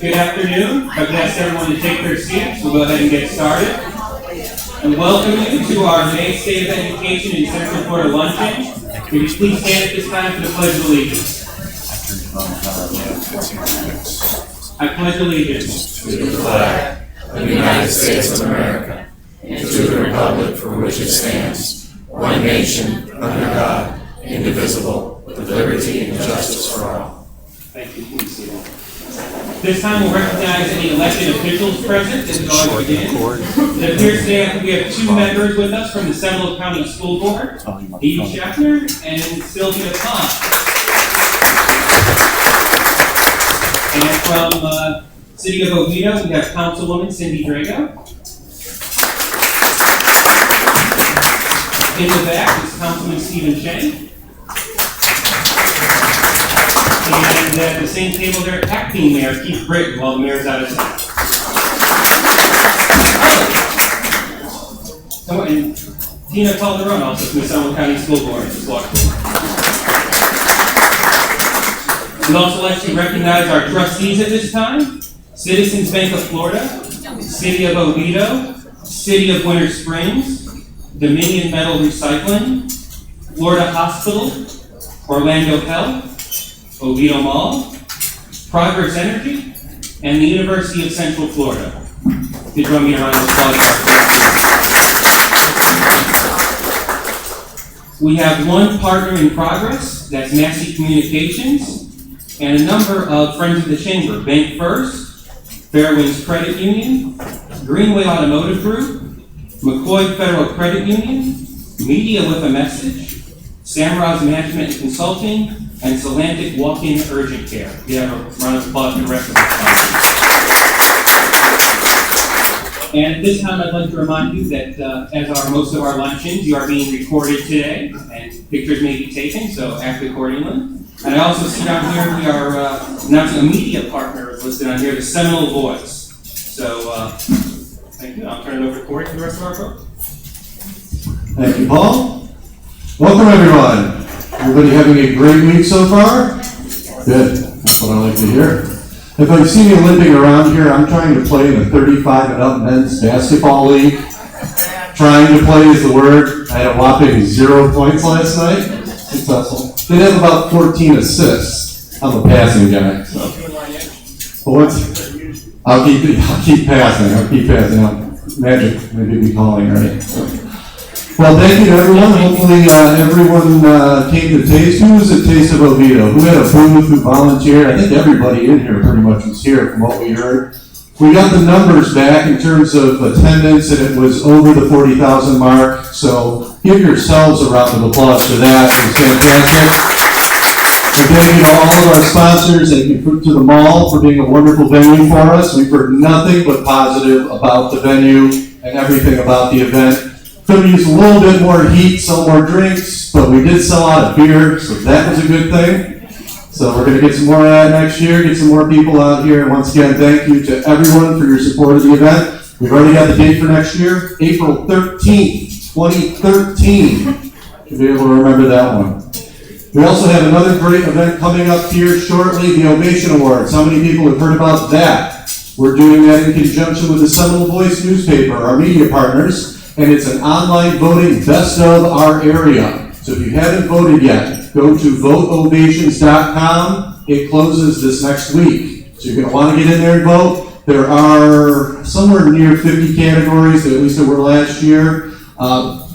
Good afternoon. I've asked everyone to take their seats. We'll go ahead and get started. And welcome you to our May State of Education in Central Florida Luncheon. Will you please stand at this time for the Pledge of Allegiance? I pledge allegiance to the flag of the United States of America and to the republic for which it stands, one nation, under God, indivisible, with liberty and justice for all. Thank you. Please sit down. This time we'll recognize any elected officials present as we always begin. It appears today we have two members with us from the Seminole County School Board, Dee Schaffner and Sylvia Kahn. And from City of Oviedo, we have Councilwoman Cindy Drago. In the back is Councilman Stephen Chang. And at the same table there, acting Mayor Keith Britton, while the mayor's out of town. Oh, and Tina Calderon, also from the Seminole County School Board, just walked in. We'd also like to recognize our trustees at this time: Citizens Bank of Florida, City of Oviedo, City of Winter Springs, Dominion Metal Recycling, Florida Hospital, Orlando Health, Oviedo Mall, Progress Energy, and the University of Central Florida. Please join me in a round of applause. We have one partner in progress, that's Massey Communications, and a number of friends of the Chamber: Bank First, Fairwinds Credit Union, Greenway Automotive Group, McCoy Federal Credit Union, Media with a Message, Samurai's Management and Consulting, and Solantic Walk-In Urgent Care. We have a round of applause for the rest of our sponsors. And at this time, I'd like to remind you that, as are most of our luncheons, you are being recorded today, and pictures may be taken, so act accordingly. And I also see down here we are announcing a media partner listed on here, the Seminole Voice. So, thank you. I'll turn it over to Corey for the rest of our program. Thank you, Paul. Welcome, everyone. Everybody having a great week so far? Good. That's what I like to hear. If I see me limping around here, I'm trying to play in a 35 and up men's basketball league. Trying to play is the word. I had a whopping 0 points last night. Successful. Did have about 14 assists. I'm a passing guy. So. But I'll keep passing. Magic, maybe be calling, right? So. Well, thank you to everyone. Hopefully everyone came to Taste. Who was at Taste of Oviedo? Who had a booth, who volunteered? I think everybody in here pretty much was here from what we heard. We got the numbers back in terms of attendance, and it was over the 40,000 mark. So give yourselves a round of applause for that. It was fantastic. And thank you to all of our sponsors. Thank you to the mall for being a wonderful venue for us. We've heard nothing but positive about the venue and everything about the event. Could have used a little bit more heat, some more drinks, but we did sell out of beer, so that was a good thing. So we're going to get some more of that next year, get some more people out here. And once again, thank you to everyone for your support of the event. We've already got the date for next year, April 13th, 2013. You'll be able to remember that one. We also have another great event coming up here shortly, the Ovation Awards. How many people have heard about that? We're doing that in conjunction with the Seminole Voice newspaper, our media partners. And it's an online voting best of our area. So if you haven't voted yet, go to voteovations.com. It closes this next week. So you're going to want to get in there and vote. There are somewhere near 50 categories, at least there were last year.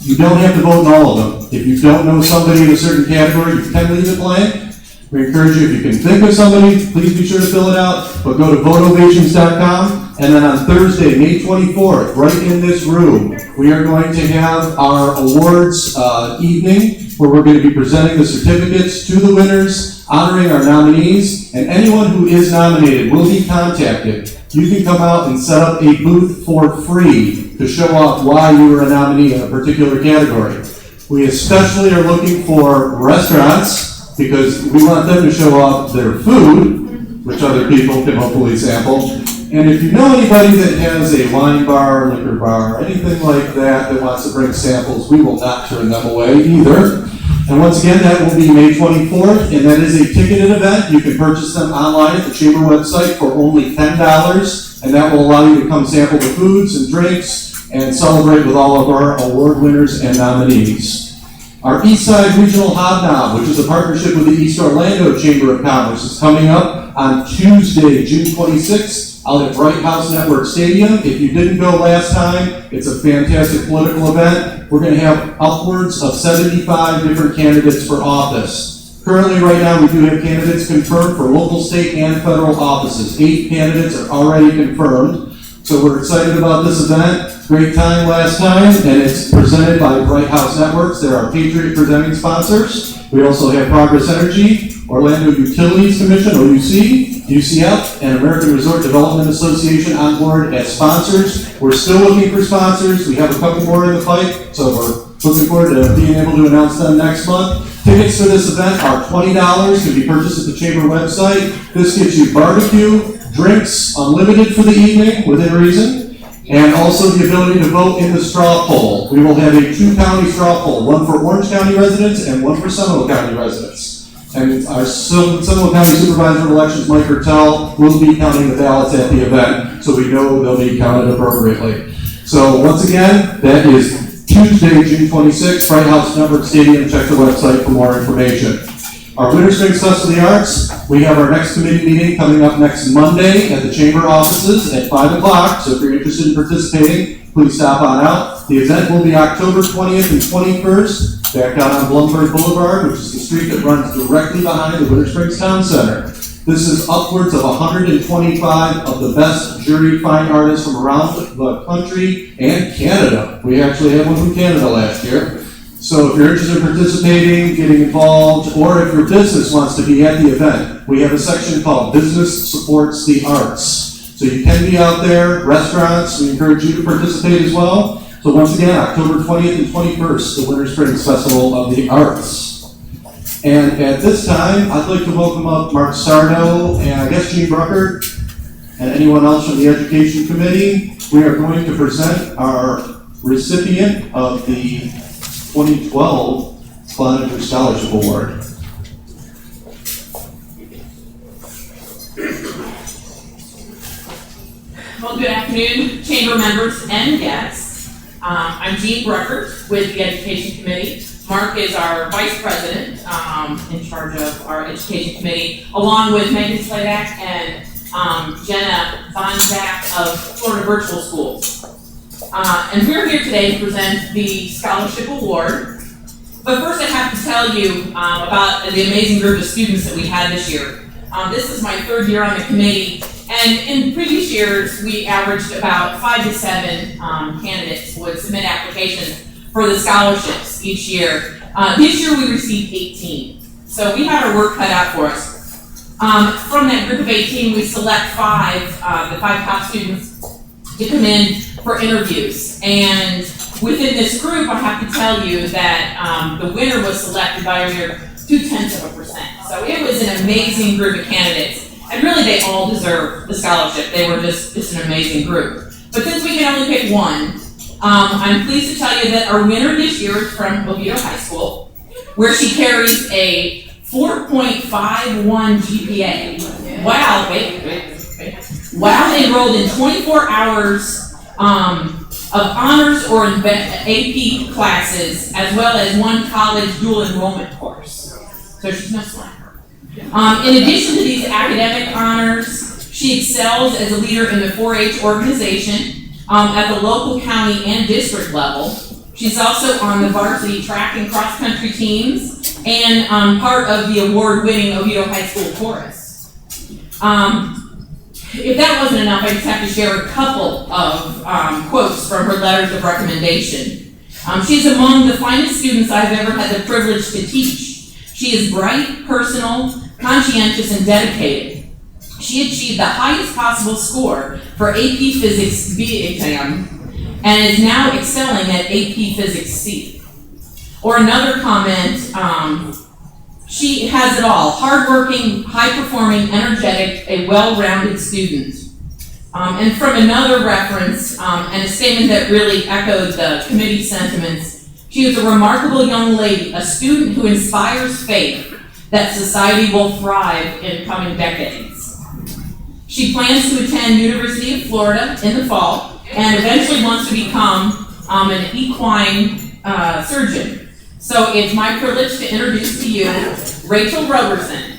You don't have to vote in all of them. If you don't know somebody in a certain category, you can leave it blank. We encourage you, if you can think of somebody, please be sure to fill it out. But go to voteovations.com. And then on Thursday, May 24th, right in this room, we are going to have our awards evening where we're going to be presenting the certificates to the winners, honoring our nominees, and anyone who is nominated will be contacted. You can come out and set up a booth for free to show off why you were a nominee in a particular category. We especially are looking for restaurants because we want them to show off their food, which other people can hopefully sample. And if you know anybody that has a wine bar, liquor bar, anything like that wants to bring samples, we will not turn them away either. And once again, that will be May 24th, and that is a ticketed event. You can purchase them online at the Chamber website for only $10, and that will allow you to come sample the foods and drinks and celebrate with all of our award winners and nominees. Our Eastside Regional Hobnob, which is a partnership with the East Orlando Chamber of Commerce, is coming up on Tuesday, June 26th, out at Bright House Network Stadium. If you didn't go last time, it's a fantastic political event. We're going to have upwards of 75 different candidates for office. Currently, right now, we do have candidates confirmed for local, state, and federal offices. 8 candidates are already confirmed. So we're excited about this event. Great time last time, and it's presented by Bright House Networks. They're our Patriot presenting sponsors. We also have Progress Energy, Orlando Utilities Commission, OUC, UCF, and American Resort Development Association on board as sponsors. We're still looking for sponsors. We have a couple more in the pipe, so we're looking forward to being able to announce them next month. Tickets for this event are $20, can be purchased at the Chamber website. This gives you barbecue, drinks, unlimited for the evening, within reason, and also the ability to vote in the straw poll. We will have a 2-county straw poll, one for Orange County residents and one for Seminole County residents. And our Seminole County Supervisor of Elections, Mike Hertel, will be counting the ballots at the event, so we know they'll be counted appropriately. So once again, that is Tuesday, June 26th, Bright House Network Stadium. Check the website for more information. Our Winter Springs Festival of the Arts, we have our next committee meeting coming up next Monday at the Chamber offices at 5 o'clock, so if you're interested in participating, please stop on out. The event will be October 20th and 21st, back out on Blumberg Boulevard, which is the street that runs directly behind the Winter Springs Town Center. This is upwards of 125 of the best juried fine artists from around the country and Canada. We actually had one from Canada last year. So if you're interested in participating, getting involved, or if your business wants to be at the event, we have a section called Business Supports the Arts. So you can be out there, restaurants, we encourage you to participate as well. So once again, October 20th and 21st, the Winter Springs Festival of the Arts. And at this time, I'd like to welcome up Mark Sardo and I guess Gene Brucker and anyone else from the Education Committee. We are going to present our recipient of the 2012 Planetary Scholarship Award. Well, good afternoon, Chamber members and guests. I'm Gene Brucker with the Education Committee. Mark is our Vice President in charge of our Education Committee, along with Megan Sladak and Jenna Von Zach of Florida Virtual Schools. And we're here today to present the Scholarship Award. But first I have to tell you about the amazing group of students that we had this year. This is my 3rd year on the committee, and in previous years we averaged about 5 to 7 candidates would submit applications for the scholarships each year. This year we received 18. So we had our work cut out for us. From that group of 18, we select 5, the 5 top students, to come in for interviews. And within this group, I have to tell you that the winner was selected by a mere 0.2%. So it was an amazing group of candidates. And really, they all deserve the scholarship. They were just an amazing group. But since we can only pick one, I'm pleased to tell you that our winner this year is from Oviedo High School, where she carries a 4.51 GPA. Wow, wait. Wow, enrolled in 24 hours of honors or AP classes, as well as 1 college dual enrollment course. So she's no slacker. In addition to these academic honors, she excels as a leader in the 4-H organization at the local, county, and district level. She's also on the varsity track and cross-country teams and part of the award-winning Oviedo High School chorus. If that wasn't enough, I just have to share a couple of quotes from her letters of recommendation. She's among the finest students I've ever had the privilege to teach. She is bright, personal, conscientious, and dedicated. She achieved the highest possible score for AP Physics B exam and is now excelling at AP Physics C. Or another comment, she has it all: hardworking, high-performing, energetic, a well-rounded student. And from another reference, and a statement that really echoed the committee sentiments, She is a remarkable young lady, a student who inspires faith that society will thrive in coming decades. She plans to attend University of Florida in the fall and eventually wants to become an equine surgeon. So it's my privilege to introduce to you Rachel Roberson.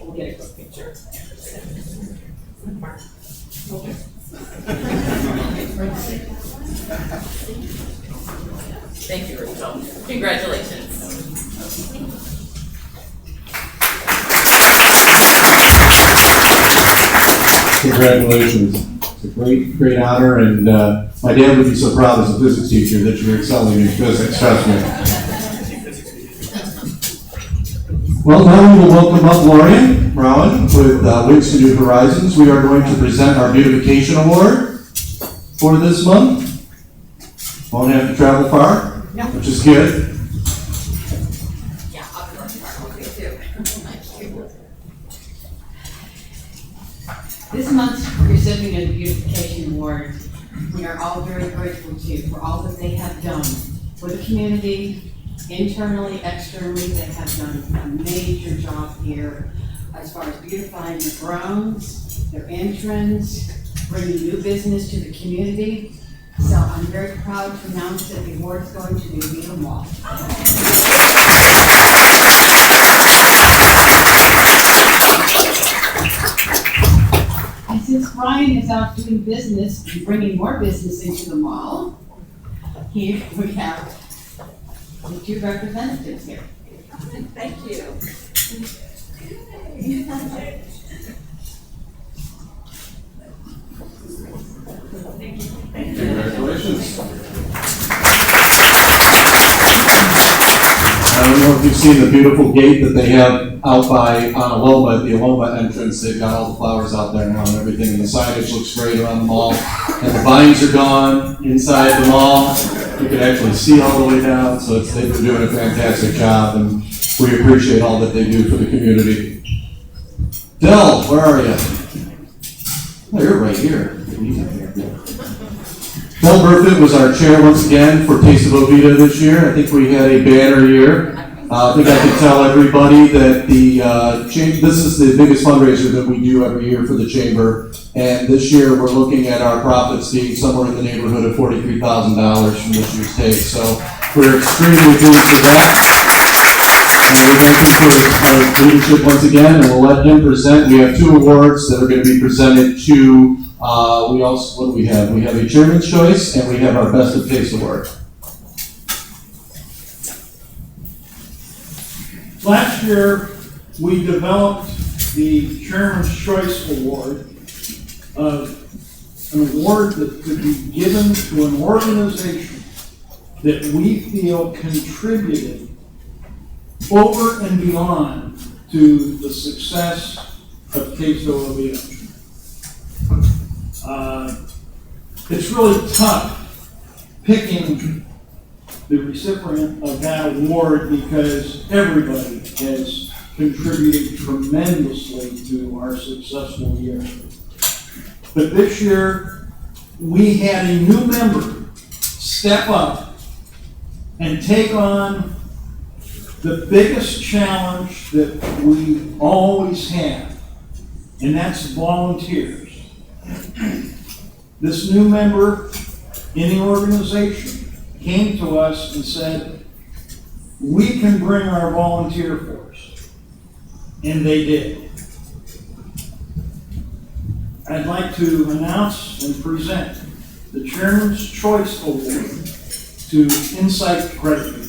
We'll get a quick picture. Thank you, Rachel. Congratulations. Congratulations. It's a great honor, and my dad would be so proud as a physics teacher that you're excelling in physics, trust me. Well, now we will welcome up Lorian Rowan with Wings to New Horizons. We are going to present our beautification award for this month. Won't have to travel far, which is good. Yeah, I'll be working hard. Okay, too. This month's recipient of the Beautification Award, we are all very grateful to for all that they have done for the community, internally, externally. They have done a major job here as far as beautifying the grounds, their entrance, bringing new business to the community. So I'm very proud to announce that the award is going to the Oviedo-WInter. And since Brian is out doing business and bringing more business into the mall, here we have the two representatives here. Thank you. Congratulations. I don't know if you've seen the beautiful gate that they have out by Aloma, at the Aloma entrance. They've got all the flowers out there now and everything, and the signage looks great around the mall. And the vines are gone inside the mall. You can actually see all the way down, so they've been doing a fantastic job, and we appreciate all that they do for the community. Del, where are you? Oh, you're right here. Del Burfitt was our chair once again for Taste of Oviedo this year. I think we had a banner year. I think I can tell everybody that this is the biggest fundraiser that we do every year for the chamber. And this year we're looking at our profits being somewhere in the neighborhood of $43,000 from this year's taste. So we're extremely pleased with that. And we thank him for his leadership once again, and we'll let him present. We have two awards that are going to be presented to. What do we have? We have a Chairman's Choice, and we have our Best of Taste Award. Last year, we developed the Chairman's Choice Award, an award that could be given to an organization that we feel contributed over and beyond to the success of Taste of Oviedo. It's really tough picking the recipient of that award because everybody has contributed tremendously to our successful year. But this year, we had a new member step up and take on the biggest challenge that we always have, and that's volunteers. This new member in the organization came to us and said, we can bring our volunteer force. And they did. I'd like to announce and present the Chairman's Choice Award to Insight Credit Union.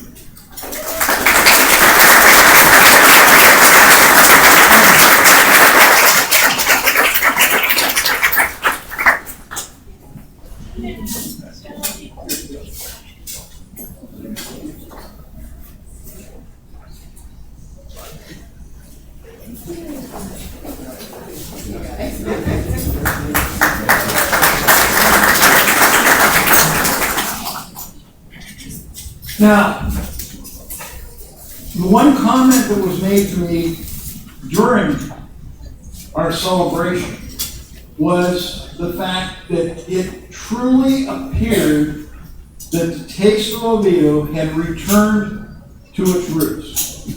Now, The one comment that was made to me during our celebration was the fact that it truly appeared that the Taste of Oviedo had returned to its roots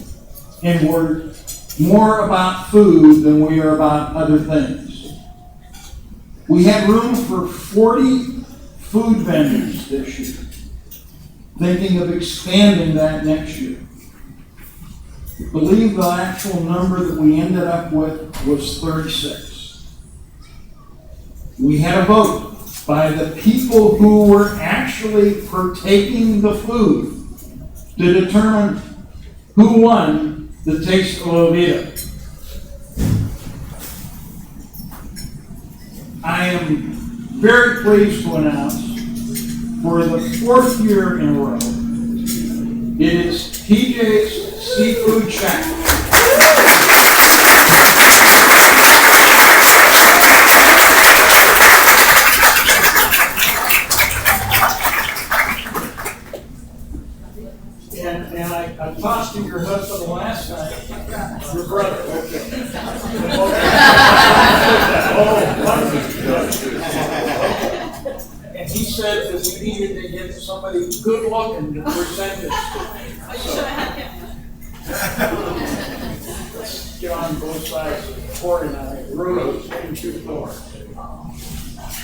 and were more about food than we are about other things. We had room for 40 food vendors this year, thinking of expanding that next year. I believe the actual number that we ended up with was 36. We had a vote by the people who were actually partaking the food to determine who won the Taste of Oviedo. I am very pleased to announce for the 4th year in a row, it is TJ's Seafood Shack. And I tossed to your husband last night, your brother. Okay. And he said that we needed to get somebody good looking to present this. Let's get on both sides of the court and I rose into the door.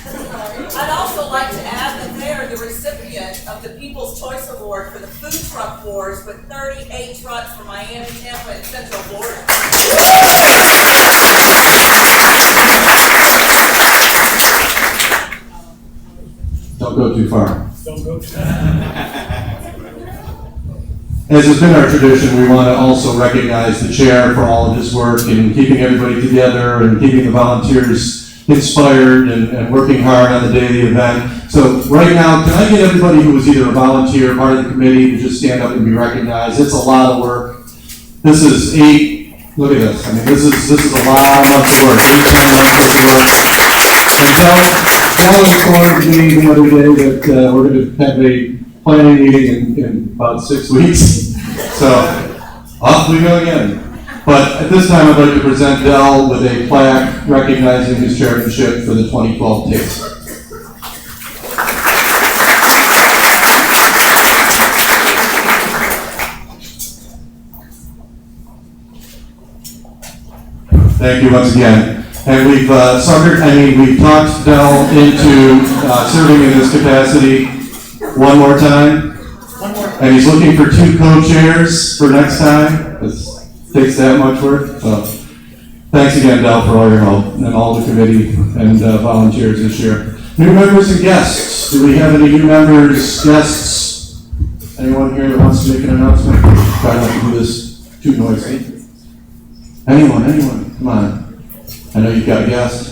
I'd also like to add that they are the recipient of the People's Choice Award for the Food Truck Wars with 38 trucks from Miami, Tampa, and Central Florida. Don't go too far. Don't go to As has been our tradition, we want to also recognize the chair for all of his work in keeping everybody together and keeping the volunteers inspired and working hard on the day of the event. So right now, can I get everybody who was either a volunteer or part of the committee to just stand up and be recognized? It's a lot of work. This is 8, look at this. I mean, this is a lot of months of work, 8 months of work. And Del informed me the other day that we're going to have a planning meeting in about 6 weeks. So off we go again. But at this time, I'd like to present Del with a plaque recognizing his chairmanship for the 2012 Taste. Thank you once again. And we've we've talked Del into serving in this capacity one more time. And he's looking for 2 co-chairs for next time. Takes that much work. So thanks again, Del, for all your help and all the committee and volunteers this year. New members and guests. Do we have any new members, guests? Anyone here that wants to make an announcement? Try not to do this too noisy. Anyone, come on. I know you've got a guest.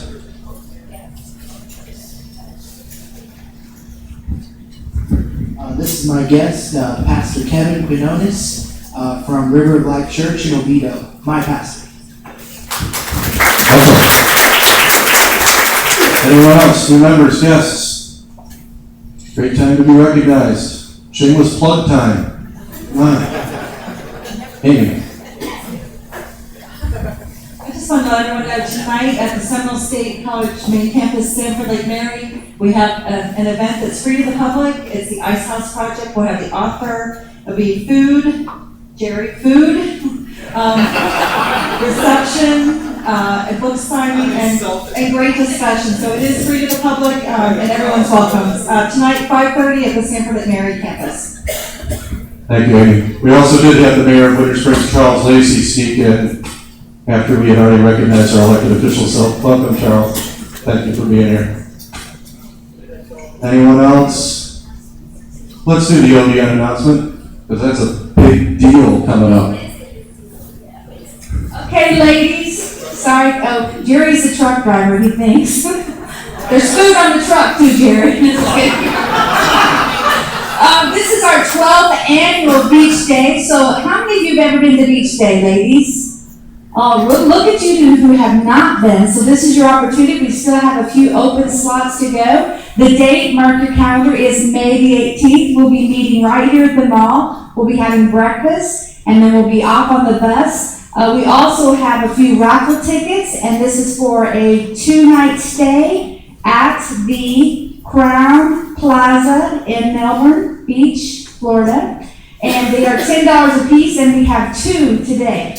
This is my guest, Pastor Kevin Quinones. From River of Life Church in Oviedo, my pastor. Awesome. Anyone else? New members, guests? Great time to be recognized. Shameless plug time. Come on. Amy. I just want to let everyone know tonight at the Seminole State College main campus, Sanford Lake Mary, we have an event that's free to the public. It's the Ice House Project. We'll have the author. It'll be food. Jerry, food, reception, a book signing, and great discussion. So it is free to the public, and everyone's welcome. Tonight, 5:30 at the Sanford Lake Mary campus. Thank you, Amy. We also did have the mayor of Winter Springs, Charles Lacey, sneak in after we had already recognized our elected officials. So welcome, Charles. Thank you for being here. Anyone else? Let's do the ODN announcement, because that's a big deal coming up. Okay, ladies. Sorry. Oh, Jerry's a truck driver, he thinks. There's food on the truck, too, Jerry. This is our 12th annual beach day. So how many of you have ever been to beach day, ladies? Oh, look at you who have not been. So this is your opportunity. We still have a few open slots to go. The date, mark your calendar, is May the 18th. We'll be meeting right here at the mall. We'll be having breakfast. and then we'll be off on the bus. We also have a few raffle tickets, and this is for a 2-night stay at the Crown Plaza in Melbourne Beach, Florida. And they are $10 a piece, and we have 2 today.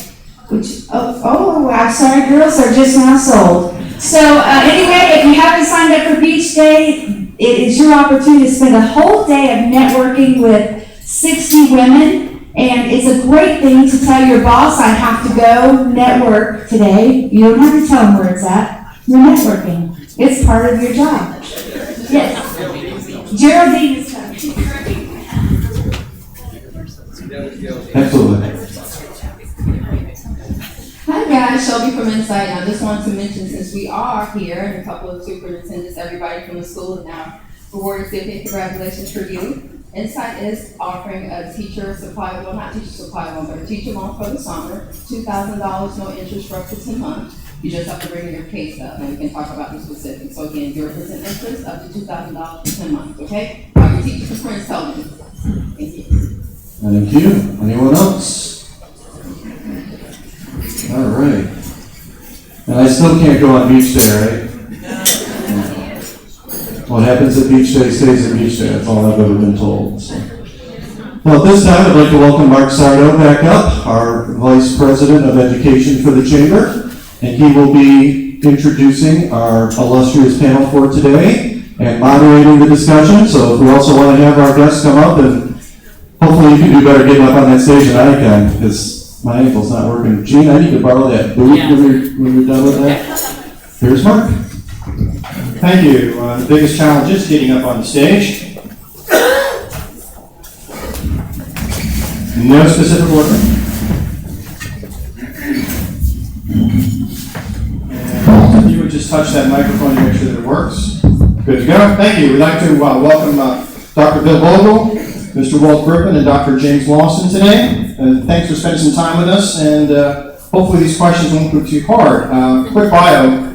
I'm sorry, girls, they're just now sold. So anyway, if you haven't signed up for Beach Day, it is your opportunity to spend a whole day of networking with 60 women. And it's a great thing to tell your boss, I have to go network today. You don't have to tell them where it's at. You're networking. It's part of your job. Yes. Geraldine is coming. Absolutely. Hi guys, Shelby from Insight. I just wanted to mention, since we are here and a couple of superintendents, everybody from the school is now awarded recipient, congratulations for you. Insight is offering a teacher supply, well, not teacher supply loan, but a teacher loan for the summer, $2,000, no interest for up to 10 months. You just have to bring your case up and we can talk about the specifics. So again, your percent interest up to $2,000 for 10 months, okay? All your teachers and friends tell me. Thank you. Thank you. Anyone else? All right. And I still can't go on Beach Day, right? What happens at Beach Day stays at Beach Day. That's all I've ever been told. So. Well, at this time, I'd like to welcome Mark Sardo back up, our Vice President of Education for the Chamber, and he will be introducing our illustrious panel for today and moderating the discussion. So if we also want to have our guests come up, and hopefully you can do better getting up on that stage than I can, because my ankle's not working. Gene, I need to borrow that boot when you're done with that. Here's Mark. Thank you. The biggest challenge is getting up on the stage. No specific order. And if you would just touch that microphone to make sure that it works. Good to go. Thank you. We'd like to welcome Dr. Bill Vogel, Mr. Walt, Griffin, and Dr. James Lawson today. Thanks for spending some time with us, and hopefully these questions won't prove too hard. Quick bio.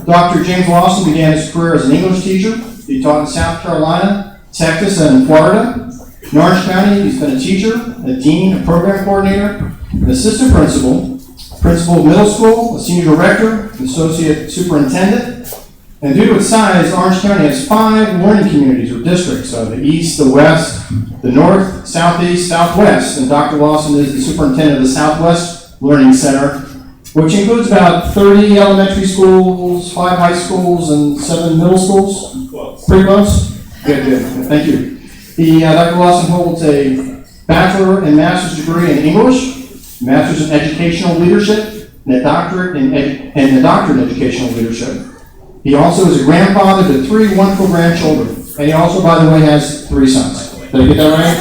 Dr. James Lawson began his career as an English teacher. He taught in South Carolina, Texas, and Florida. In Orange County, he's been a teacher, a dean, a program coordinator, an assistant principal, principal of middle school, a senior director, an associate superintendent. And due to its size, Orange County has 5 learning communities or districts, the east, the west, the north, southeast, southwest. And Dr. Lawson is the superintendent of the Southwest Learning Center, which includes about 30 elementary schools, 5 high schools, and 7 middle schools. Pretty close? Good. Thank you. Dr. Lawson holds a bachelor and master's degree in English, master's in educational leadership, and a doctorate in educational leadership. He also is a grandfather to 3 wonderful grandchildren, and he also, by the way, has 3 sons. Did I get that right?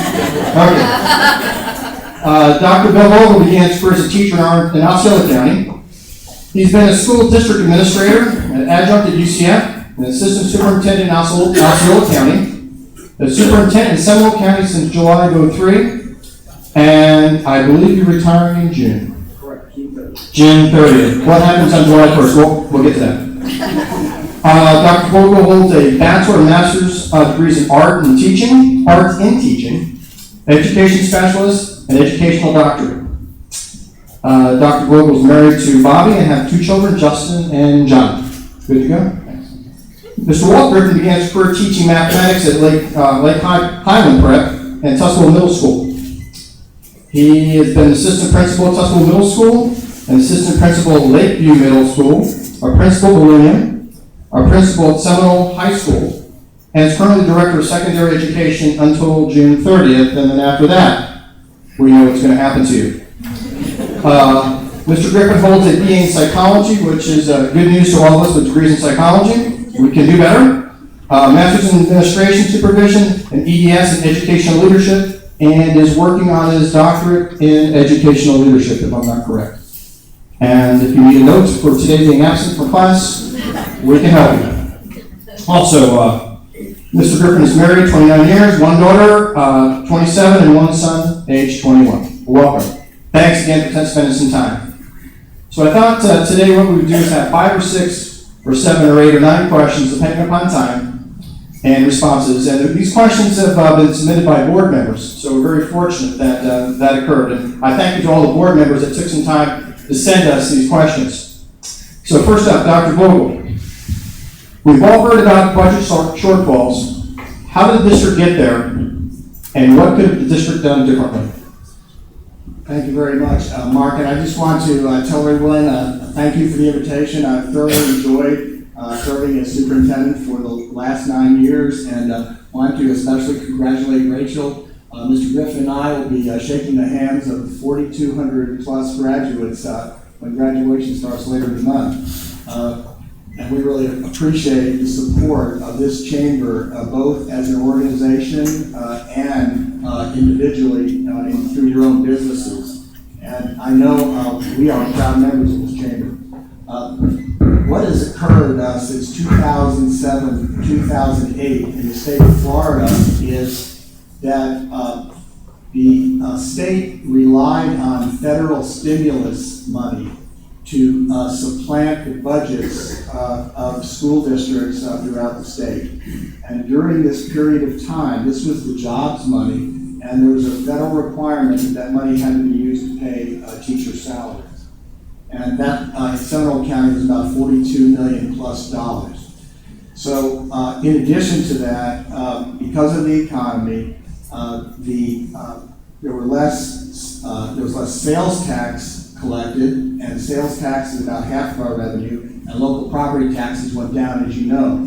Okay. Dr. Bill Vogel began his career as a teacher in Osceola County. He's been a school district administrator, an adjunct at UCF, an assistant superintendent in Osceola County, a superintendent in Seminole County since July of 2003, and I believe you're retiring in June. Correct, June 30th. June 30th. What happens on July 1st? We'll get to that. Dr. Vogel holds a bachelor and master's degrees in art in teaching, education specialist, and educational doctorate. Dr. Vogel is married to Bobby and have 2 children, Justin and John. Good to go? Thanks. Mr. Walt Griffin began his career teaching mathematics at Lake Highland Prep and Tuscaloosa Middle School. He has been assistant principal at Tuscaloosa Middle School and assistant principal at Lakeview Middle School, our principal at Luncheon, our principal at Seminole High School, and is currently director of secondary education until June 30th, and then after that, we know what's going to happen to you. Mr. Griffin holds a BA in psychology, which is good news to all of us with degrees in psychology. We can do better. Master's in administration supervision, an EDS in educational leadership, and is working on his doctorate in educational leadership, if I'm not correct. And if you need a note for today being absent from class, we can help you. Also, Mr. Griffin is married, 29 years, 1 daughter, 27, and 1 son, age 21. Welcome. Thanks again for spending some time. So I thought today what we would do is have 5 or 6 or 7 or 8 or 9 questions, depending upon time, and responses. And these questions have been submitted by board members, so we're very fortunate that that occurred. And I thank you to all the board members that took some time to send us these questions. So first up, Dr. Vogel. We've all heard about budget shortfalls. How did the district get there, and what could the district done differently? Thank you very much, Mark, and I just want to tell everyone, thank you for the invitation. I've thoroughly enjoyed serving as superintendent for the last 9 years, and want to especially congratulate Rachel. Mr. Griffin and I will be shaking the hands of 4,200 plus graduates when graduation starts later in the month. And we really appreciate the support of this chamber, both as an organization and individually through your own businesses. And I know we are proud members of this chamber. What has occurred since 2007, 2008 in the state of Florida is that the state relied on federal stimulus money to supplant the budgets of school districts throughout the state. And during this period of time, this was the jobs money, and there was a federal requirement that that money had to be used to pay teacher salaries. And that in Seminole County was about $42 million plus. So in addition to that, because of the economy, there was less sales tax collected, and sales tax is about half of our revenue, and local property taxes went down, as you know.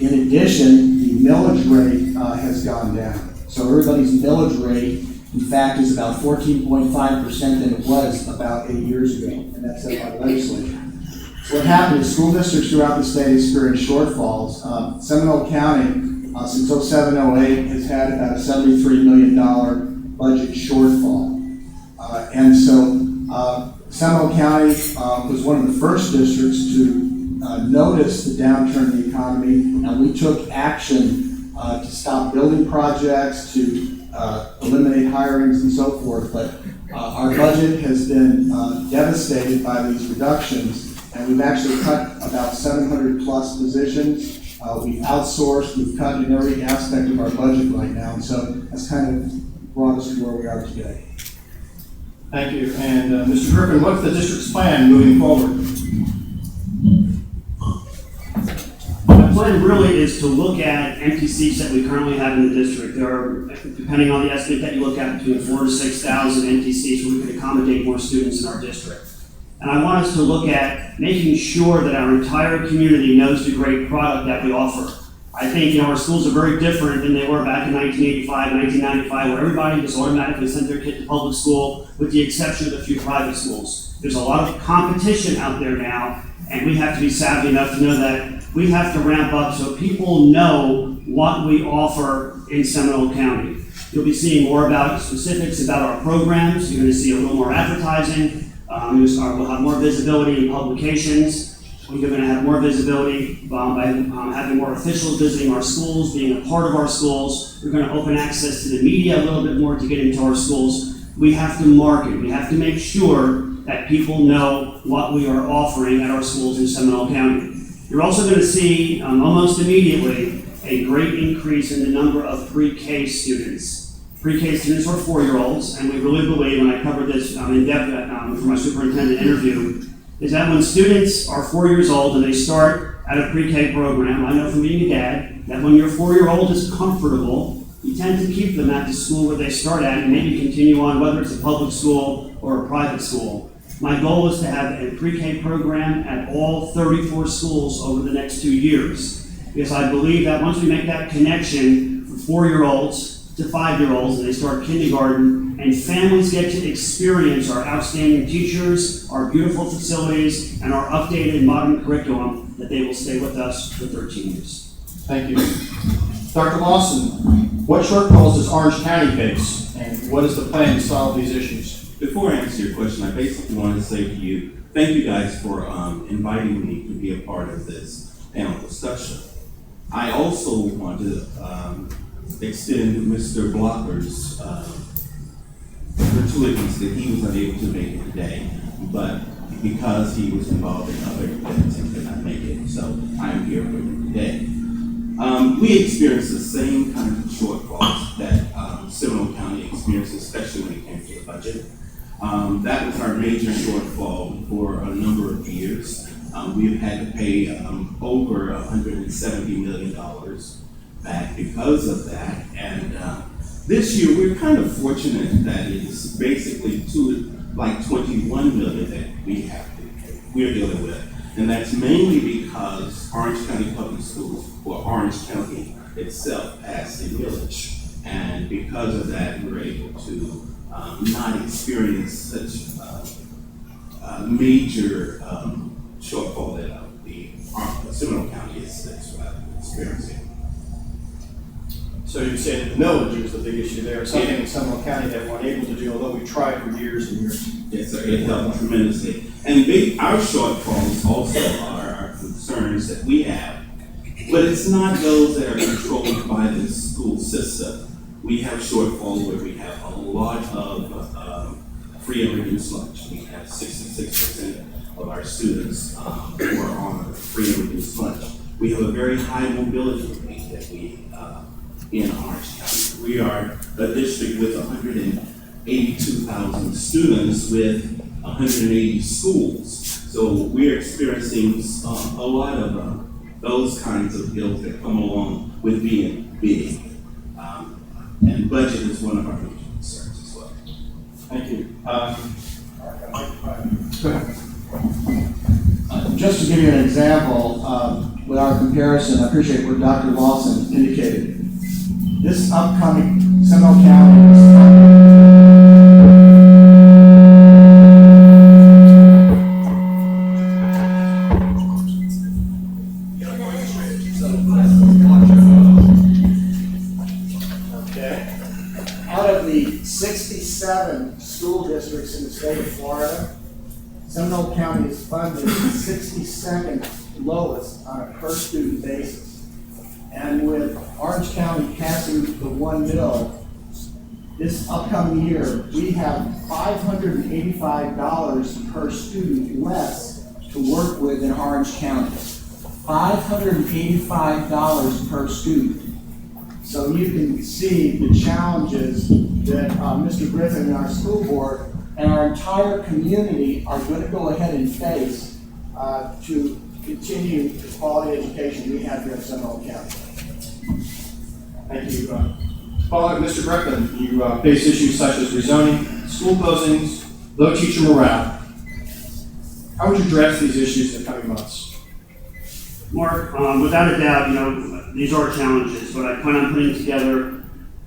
In addition, the millage rate has gone down. So everybody's millage rate, in fact, is about 14.5% than it was about 8 years ago, and that's set by the legislature. So what happened is school districts throughout the state experienced shortfalls. Seminole County, since 07-08, has had about a $73 million budget shortfall. And so Seminole County was one of the first districts to notice the downturn in the economy, and we took action to stop building projects, to eliminate hirings and so forth. But our budget has been devastated by these reductions, and we've actually cut about 700 plus positions. We've outsourced, we've cut in every aspect of our budget right now, and so that's kind of brought us to where we are today. Thank you. And Mr. Griffin, what's the district's plan moving forward? The plan really is to look at empty seats that we currently have in the district. There are, depending on the estimate that you look at, between 4,000 to 6,000 empty seats where we could accommodate more students in our district. And I want us to look at making sure that our entire community knows the great product that we offer. I think, our schools are very different than they were back in 1985, 1995, where everybody just automatically sent their kid to public school, with the exception of a few private schools. There's a lot of competition out there now, and we have to be savvy enough to know that we have to ramp up so people know what we offer in Seminole County. You'll be seeing more about specifics about our programs. You're going to see a little more advertising. We'll have more visibility in publications. We're going to have more visibility by having more officials visiting our schools, being a part of our schools. We're going to open access to the media a little bit more to get into our schools. We have to market. We have to make sure that people know what we are offering at our schools in Seminole County. You're also going to see almost immediately a great increase in the number of pre-K students. Pre-K students are 4-year-olds, and we really believe, and I covered this in depth for my superintendent interview, is that when students are 4 years old and they start at a pre-K program, I know from being a dad, that when your 4-year-old is comfortable, you tend to keep them at the school where they start at and maybe continue on, whether it's a public school or a private school. My goal is to have a pre-K program at all 34 schools over the next 2 years, because I believe that once we make that connection for 4-year-olds to 5-year-olds and they start kindergarten, and families get to experience our outstanding teachers, our beautiful facilities, and our updated modern curriculum, that they will stay with us for 13 years. Thank you. Dr. Lawson, what shortfalls does Orange County face, and what is the plan to solve these issues? Before I answer your question, I basically want to say to you, thank you guys for inviting me to be a part of this panel discussion. I also want to extend Mr. Blocker's gratuities that he was unable to make it today, but because he was involved in other events and could not make it, so I am here for him today. We experience the same kind of shortfalls that Seminole County experienced, especially when it came to the budget. That was our major shortfall for a number of years. We've had to pay over $170 million back because of that. And this year, we're kind of fortunate that it's basically like 21 million that we're dealing with. And that's mainly because Orange County Public Schools, or Orange County itself, passed a millage. And because of that, we're able to not experience such major shortfall that the Seminole County is experiencing. So you'd say that the millage was the big issue there, something in Seminole County that we're unable to do, although we tried for years and years. Yes, sir, it helped tremendously. And our shortfalls also are our concerns that we have, but it's not those that are controlled by the school system. We have shortfall where we have a lot of free and reduced lunch. We have 66% of our students who are on free and reduced lunch. We have a very high mobility rate that we in Orange County. We are a district with 182,000 students with 180 schools. So we're experiencing a lot of those kinds of bills that come along with being big. And budget is one of our major concerns as well. Thank you. Just to give you an example, with our comparison, I appreciate what Dr. Lawson indicated. This upcoming Seminole County out of the 67 school districts in the state of Florida, Seminole County is funded the 62nd lowest on a per student basis. And with Orange County passing the 1 mil, this upcoming year, we have $585 per student less to work with in Orange County. $585 per student. So you can see the challenges that Mr. Griffin and our school board and our entire community are going to go ahead and face to continue the quality education we have here in Seminole County. Thank you. Following Mr. Griffin, you face issues such as rezoning, school closings, low teacher morale. How would you address these issues in the coming months? Mark, without a doubt, these are challenges, but I plan on putting together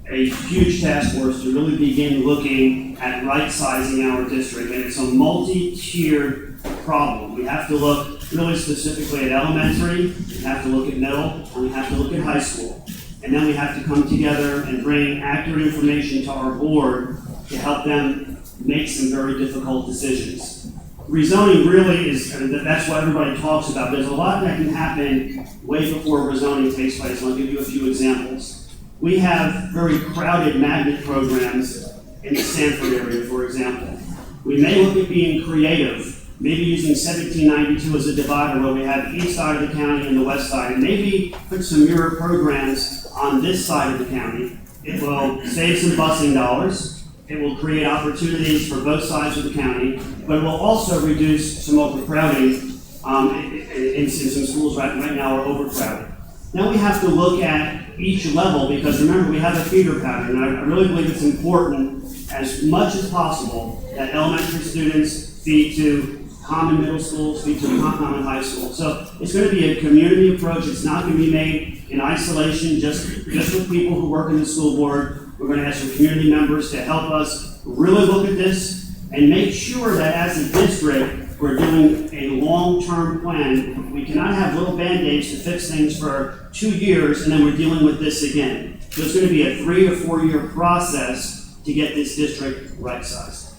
a huge task force to really begin looking at right-sizing our district, and it's a multi-tiered problem. We have to look really specifically at elementary, we have to look at middle, and we have to look at high school. And then we have to come together and bring accurate information to our board to help them make some very difficult decisions. Rezoning really is, that's what everybody talks about. There's a lot that can happen way before rezoning takes place, and I'll give you a few examples. We have very crowded magnet programs in the Sanford area, for example. We may look at being creative, maybe using 1792 as a divider where we have east side of the county and the west side, and maybe put some mirror programs on this side of the county. It will save some busing dollars. It will create opportunities for both sides of the county, but it will also reduce some overcrowding in some schools right now are overcrowded. Now we have to look at each level because remember we have a feeder pattern, and I really believe it's important as much as possible that elementary students feed to common middle schools, feed to common high school. So it's going to be a community approach. It's not going to be made in isolation just with people who work in the school board. We're going to ask our community members to help us really look at this and make sure that as a district, we're doing a long-term plan. We cannot have little Band-Aids to fix things for 2 years and then we're dealing with this again. So it's going to be a 3 to 4 year process to get this district right-sized.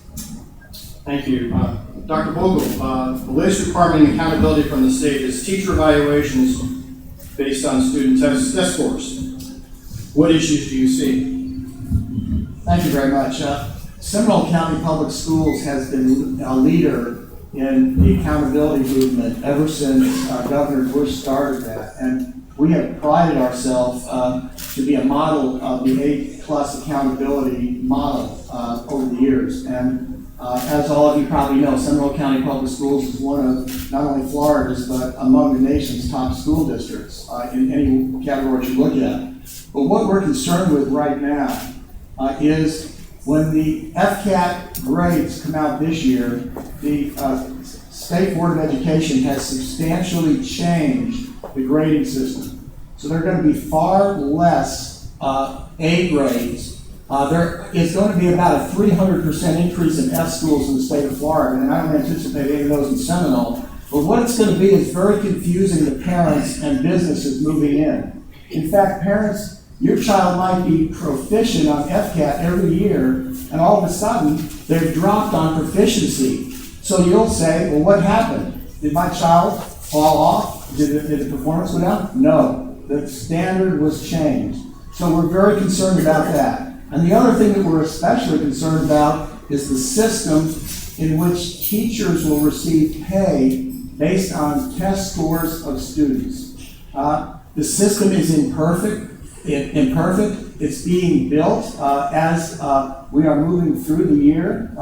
Thank you. Dr. Vogel, the latest requirement and accountability from the state is teacher evaluations based on student test scores. What issues do you see? Thank you very much. Seminole County Public Schools has been a leader in the accountability movement ever since Governor Bush started that. And we have prided ourselves to be a model of the A+ accountability model over the years. And as all of you probably know, Seminole County Public Schools is one of not only Florida's, but among the nation's top school districts in any category you look at. But what we're concerned with right now is when the FCAT grades come out this year, the State Board of Education has substantially changed the grading system. So there are going to be far less A grades. There is going to be about a 300% increase in F schools in the state of Florida, and I don't anticipate any of those in Seminole. But what it's going to be is very confusing to parents and businesses moving in. In fact, parents, your child might be proficient on FCAT every year, and all of a sudden, they've dropped on proficiency. So you'll say, well, what happened? Did my child fall off? Did the performance go down? No, the standard was changed. So we're very concerned about that. And the other thing that we're especially concerned about is the system in which teachers will receive pay based on test scores of students. The system is imperfect. It's being built as we are moving through the year.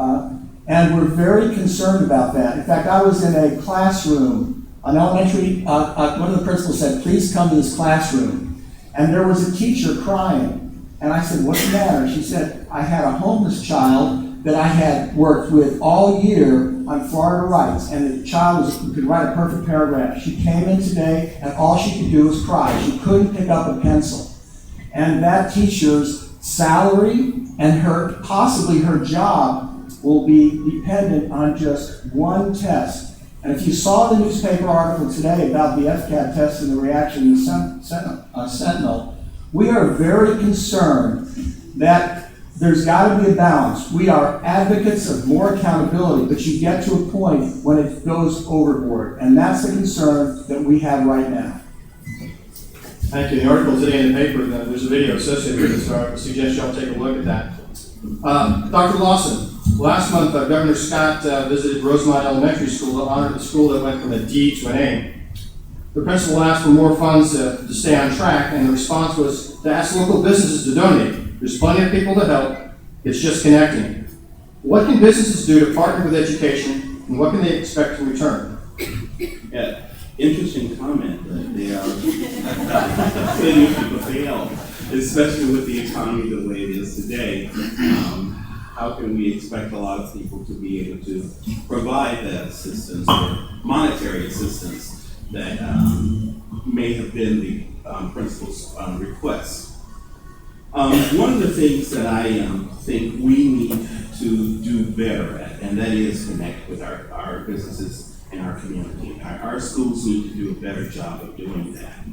And we're very concerned about that. In fact, I was in a classroom, an elementary, one of the principals said, please come to this classroom. And there was a teacher crying. And I said, what's the matter? She said, I had a homeless child that I had worked with all year on Florida rights. And the child could write a perfect paragraph. She came in today and all she could do was cry. She couldn't pick up a pencil. And that teacher's salary and possibly her job will be dependent on just one test. And if you saw the newspaper article today about the FCAT test and the reaction in the Sentinel, we are very concerned that there's got to be a balance. We are advocates of more accountability, but you get to a point when it goes overboard. And that's the concern that we have right now. Thank you. The article today in the paper, there's a video associated with it, so I suggest y'all take a look at that. Dr. Lawson, last month Governor Scott visited Rosemont Elementary School to honor the school that went from a D to an A. The principal asked for more funds to stay on track, and the response was to ask local businesses to donate. There's plenty of people to help. It's just connecting. What can businesses do to partner with education, and what can they expect in return? Yeah, interesting comment. They are plenty of people to help, especially with the economy the way it is today. How can we expect a lot of people to be able to provide that assistance or monetary assistance that may have been the principal's request? One of the things that I think we need to do better at, and that is connect with our businesses and our community. Our schools need to do a better job of doing that.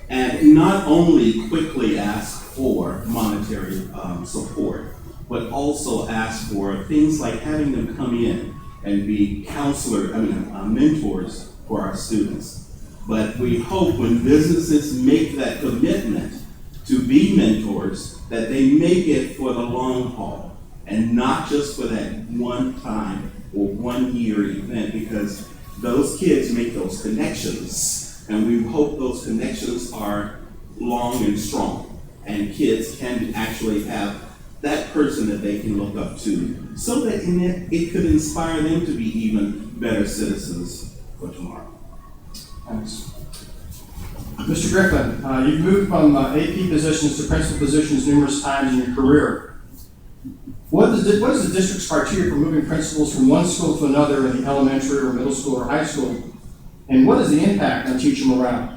And not only quickly ask for monetary support, but also ask for things like having them come in and be mentors for our students. But we hope when businesses make that commitment to be mentors, that they make it for the long haul and not just for that one time or 1 year event, because those kids make those connections, and we hope those connections are long and strong, and kids can actually have that person that they can look up to, so that it could inspire them to be even better citizens for tomorrow. Thanks. Mr. Griffin, you've moved from AP positions to principal positions numerous times in your career. What is the district's criteria for moving principals from one school to another in the elementary or middle school or high school? And what is the impact on teacher morale?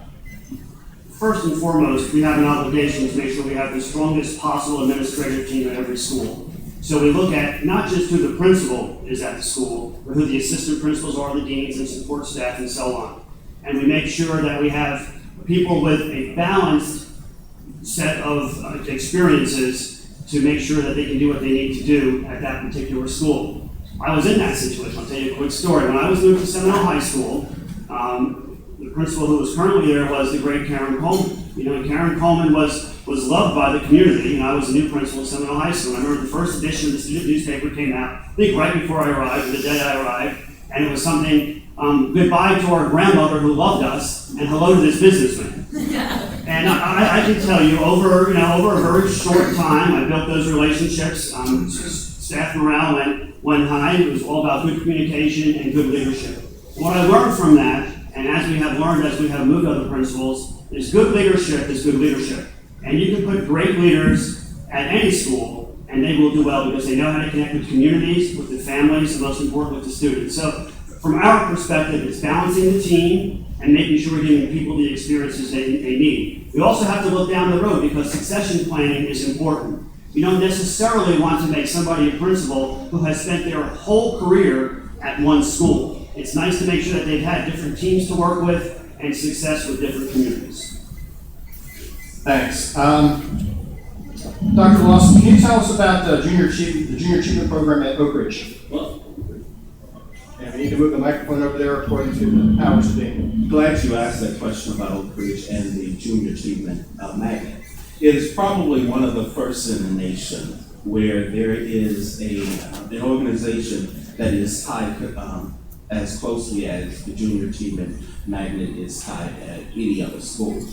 First and foremost, we have an obligation to make sure we have the strongest possible administrative team at every school. So we look at not just who the principal is at the school, but who the assistant principals are, the deans and support staff and so on. And we make sure that we have people with a balanced set of experiences to make sure that they can do what they need to do at that particular school. I was in that situation. I'll tell you a quick story. When I was moved to Seminole High School, the principal who was currently there was the great Karen Coleman. And Karen Coleman was loved by the community. I was a new principal at Seminole High School. I remember the first edition of the student newspaper came out, I think right before I arrived, or the day I arrived, and it was something, goodbye to our grandmother who loved us, and hello to this businessman. And I can tell you, over a very short time, I built those relationships. Staff morale went high. It was all about good communication and good leadership. What I learned from that, and as we have moved other principals, is good leadership is good leadership. And you can put great leaders at any school, and they will do well because they know how to connect with communities, with the families, and most important, with the students. So from our perspective, it's balancing the team and making sure we're giving people the experiences they need. We also have to look down the road because succession planning is important. You don't necessarily want to make somebody a principal who has spent their whole career at one school. It's nice to make sure that they've had different teams to work with and success with different communities. Thanks. Dr. Lawson, can you tell us about the Junior Achievement Program at Oak Ridge? And we need to move the microphone over there according to the powers that be. Glad you asked that question about Oak Ridge and the Junior Achievement Magnet. It is probably one of the first in the nation where there is an organization that is tied as closely as the Junior Achievement Magnet is tied at any other school.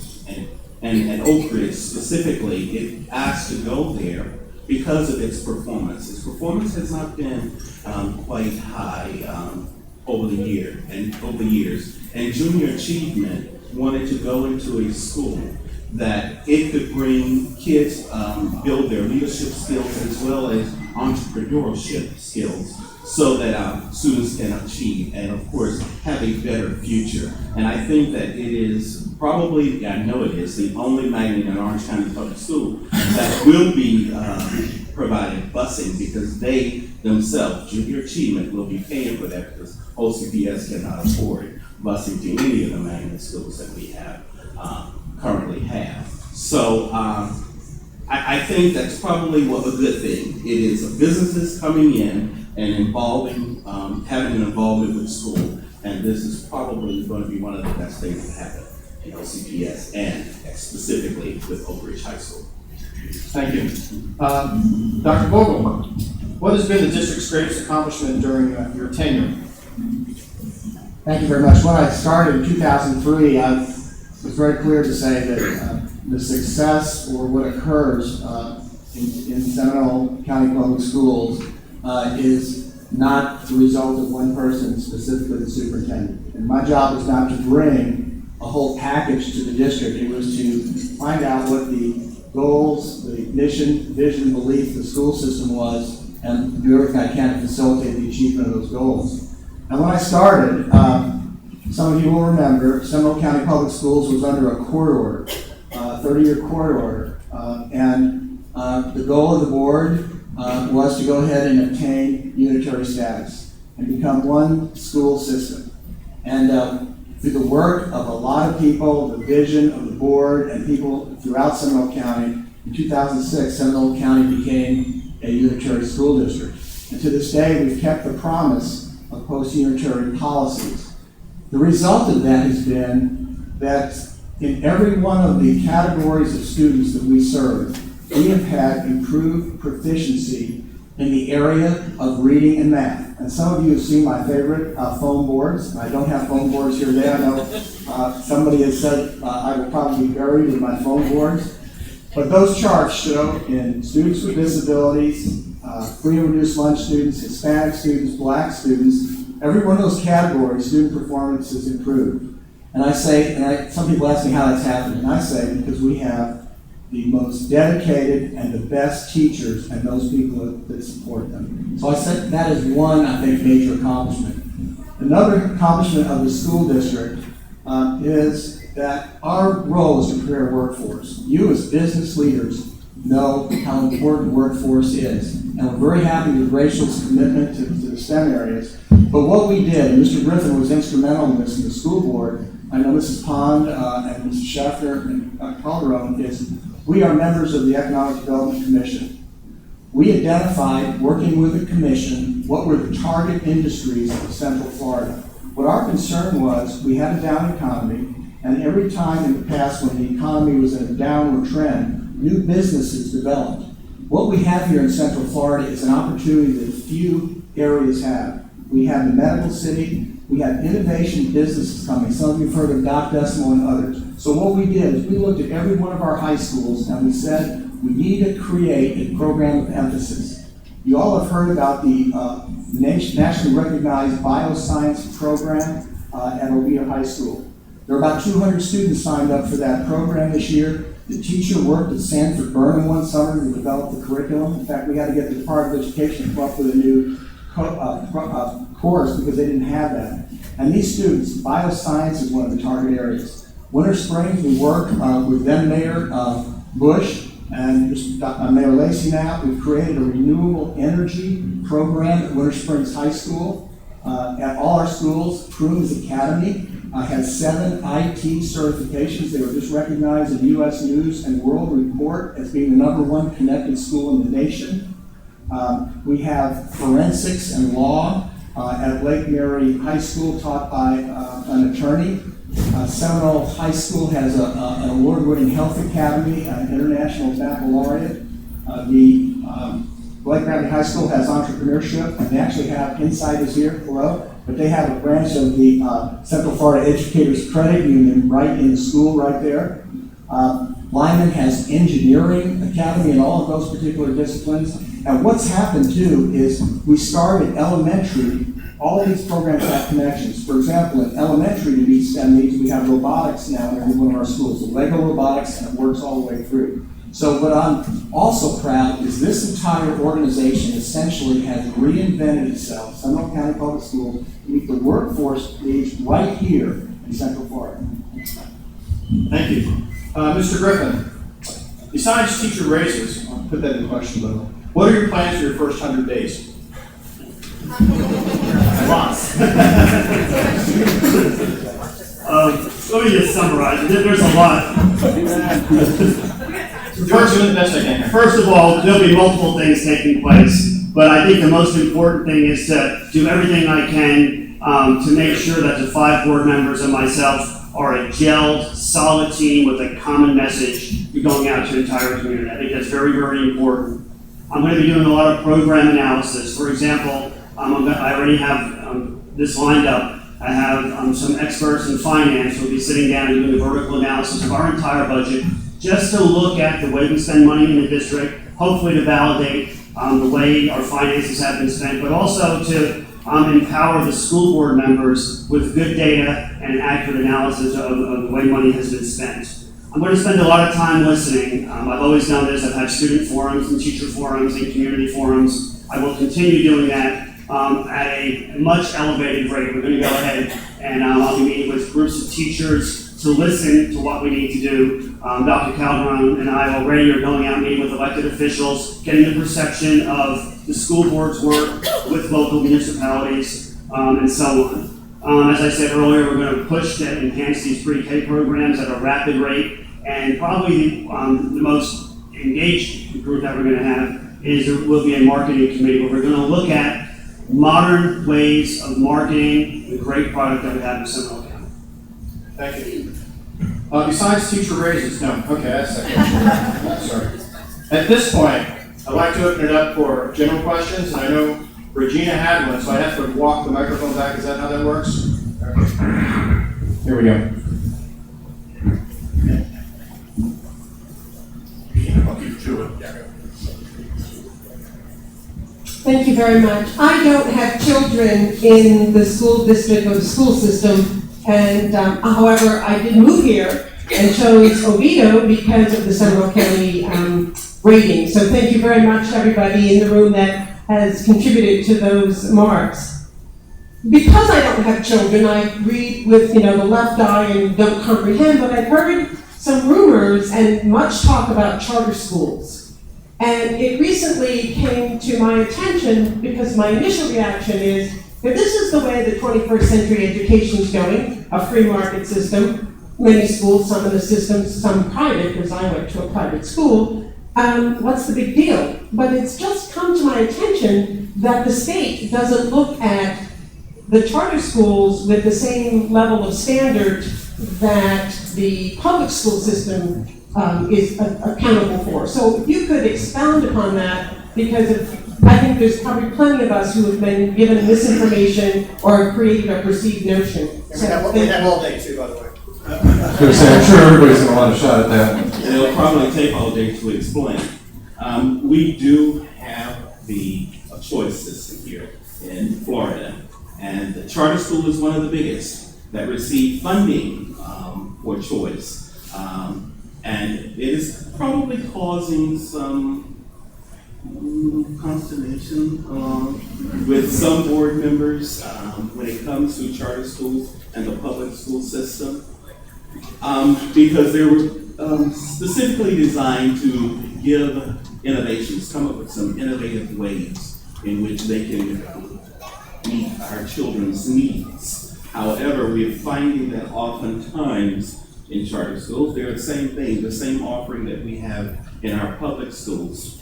And Oak Ridge specifically, it asked to go there because of its performance. Its performance has not been quite high over the years. And Junior Achievement wanted to go into a school that it could bring kids, build their leadership skills as well as entrepreneurship skills so that our students can achieve and of course have a better future. And I think that it is probably, I know it is, the only magnet in Orange County Public School that will be providing busing because they themselves, Junior Achievement, will be paying for that because OCPS cannot afford busing to any of the magnet schools that we have currently have. So I think that's probably a good thing. It is businesses coming in and involving, having an involvement with the school, and this is probably going to be one of the best things that happen in OCPS and specifically with Oak Ridge High School. Thank you. Dr. Vogel, what has been the district's greatest accomplishment during your tenure? Thank you very much. When I started in 2003, I was very clear to say that the success or what occurs in Seminole County Public Schools is not the result of one person, specifically the superintendent. And my job was not to bring a whole package to the district. It was to find out what the goals, the mission, vision, belief, the school system was, and do everything I can to facilitate the achievement of those goals. And when I started, some of you will remember, Seminole County Public Schools was under a court order, 30-year court order. And the goal of the board was to go ahead and obtain unitary status and become one school system. And through the work of a lot of people, the vision of the board and people throughout Seminole County, in 2006, Seminole County became a unitary school district. And to this day, we've kept the promise of post-unitary policies. The result of that has been that in every one of the categories of students that we serve, we have had improved proficiency in the area of reading and math. And some of you have seen my favorite foam boards. I don't have foam boards here today. I know somebody has said I will probably be buried with my foam boards. But those charts show in students with disabilities, free and reduced lunch students, Hispanic students, Black students, every one of those categories, student performance has improved. And I say, some people ask me how that's happening, and I say because we have the most dedicated and the best teachers and those people that support them. So I said that is one, I think, major accomplishment. Another accomplishment of the school district is that our role is to prepare a workforce. You as business leaders know how important workforce is. And we're very happy with Rachel's commitment to the STEM areas. But what we did, and Mr. Griffin was instrumental in this in the school board, I know Mrs. Pond and Mrs. Schaffner and Calderon, is we are members of the Economic Development Commission. We identified, working with the commission, what were the target industries of Central Florida. What our concern was, we had a down economy, and every time in the past when the economy was in a downward trend, new businesses developed. What we have here in Central Florida is an opportunity that few areas have. We have the medical city, we have innovation businesses coming. Some of you have heard of Doc Decimal and others. So what we did is we looked at every one of our high schools and we said we need to create a program of emphasis. You all have heard about the nationally recognized bioscience program at Oviedo High School. There are about 200 students signed up for that program this year. The teacher worked at Sanford Burnham one summer to develop the curriculum. In fact, we had to get the Department of Education to come up with a new course because they didn't have that. And these students, bioscience is one of the target areas. Winter Springs, we work with then Mayor Bush and Mayor Lacey now. We've created a renewable energy program at Winter Springs High School. At all our schools, Crooms Academy has 7 IT certifications. They were just recognized in U.S. News and World Report as being the #1 connected school in the nation. We have forensics and law at Lake Mary High School taught by an attorney. Seminole High School has an award-winning health academy, an international baccalaureate. The Lake Mary High School has entrepreneurship, and they actually have insiders here below, but they have a branch of the Central Florida Educators Credit Union right in the school right there. Lyman has engineering academy in all of those particular disciplines. And what's happened too is we started elementary. All of these programs have connections. For example, in elementary to meet STEM needs, we have robotics now in every one of our schools. The Lego robotics, and it works all the way through. So what I'm also proud is this entire organization essentially has reinvented itself, Seminole County Public Schools, to meet the workforce needs right here in Central Florida. Thank you. Mr. Griffin, besides teacher raises, I'll put that in question though, what are your plans for your first 100 days? Lots. Let me just summarize. There's a lot. First of all, there'll be multiple things taking place, but I think the most important thing is to do everything I can to make sure that the 5 board members and myself are a gelled, solid team with a common message going out to the entire community. I think that's very, very important. I'm going to be doing a lot of program analysis. For example, I already have this lined up. I have some experts in finance who will be sitting down and doing the vertical analysis of our entire budget, just to look at the way we spend money in the district, hopefully to validate the way our finances have been spent, but also to empower the school board members with good data and accurate analysis of the way money has been spent. I'm going to spend a lot of time listening. I've always done this. I've had student forums and teacher forums and community forums. I will continue doing that at a much elevated rate. We're going to go ahead and I'll be meeting with groups of teachers to listen to what we need to do. Dr. Calderon and I already are going out meeting with elected officials, getting the perception of the school board's work with local municipalities, and so on. As I said earlier, we're going to push to enhance these pre-K programs at a rapid rate, and probably the most engaged group that we're going to have is there will be a marketing committee where we're going to look at modern ways of marketing the great product that we have in Seminole County. Thank you. Besides teacher raises, no, okay, that's that. Sorry. At this point, I'd like to open it up for general questions, and I know Regina had one, so I have to walk the microphone back. Is that how that works? Here we go. Thank you very much. I don't have children in the school district or the school system, and however, I did move here and chose Oviedo because of the Seminole County rating. So thank you very much to everybody in the room that has contributed to those marks. Because I don't have children, I read with the left eye and don't comprehend, but I've heard some rumors and much talk about charter schools. And it recently came to my attention because my initial reaction is that this is the way the 21st century education is going, a free market system. Many schools, some of the systems, some private, because I went to a private school. What's the big deal? But it's just come to my attention that the state doesn't look at the charter schools with the same level of standard that the public school system is accountable for. So if you could expound upon that, because I think there's probably plenty of us who have been given misinformation or created a perceived notion. And we have all day too, by the way. gonna say, I'm sure everybody's gonna want a shot at that one. It'll probably take all day to explain. We do have the choice system here in Florida, and the charter school is one of the biggest that receive funding for choice. And it is probably causing some consternation with some board members when it comes to charter schools and the public school system, because they were specifically designed to give innovations, come up with some innovative ways in which they can meet our children's needs. However, we're finding that oftentimes in charter schools, they're the same thing, the same offering that we have in our public schools.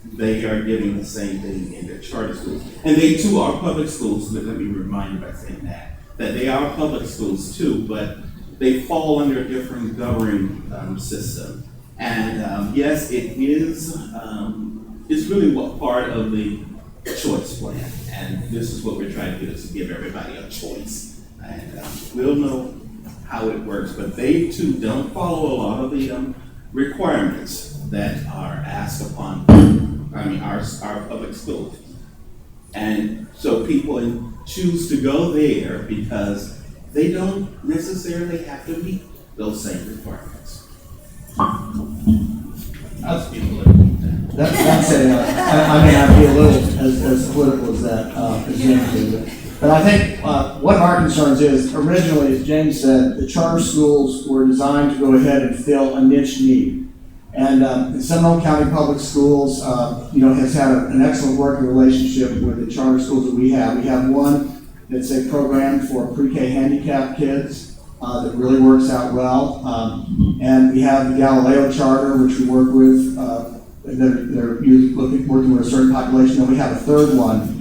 They are giving the same thing in their charter schools. And they too are public schools, but let me remind you by saying that they are public schools too, but they fall under a different governing system. And yes, it is, it's really what part of the choice plan. And this is what we're trying to do, is to give everybody a choice. And we'll know how it works, but they too don't follow a lot of the requirements that are asked upon, our public schools. And so people choose to go there because they don't necessarily have to meet those same requirements. That's I'd be a little as political as that, as James did. But I think what our concerns is, originally, as James said, the charter schools were designed to go ahead and fill a niche need. And the Seminole County Public Schools, has had an excellent working relationship with the charter schools that we have. We have one that's a program for pre-K handicapped kids that really works out well. And we have the Galileo Charter, which we work with. They're working with a certain population. And we have a third one,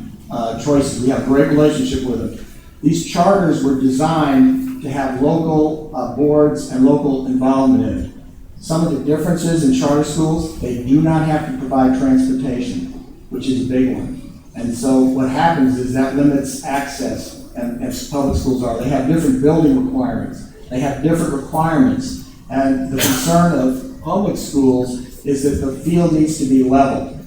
Choices. We have a great relationship with them. These charters were designed to have local boards and local involvement in it. Some of the differences in charter schools, they do not have to provide transportation, which is a big one. And so what happens is that limits access, and as public schools are. They have different building requirements. They have different requirements. And the concern of public schools is that the field needs to be leveled.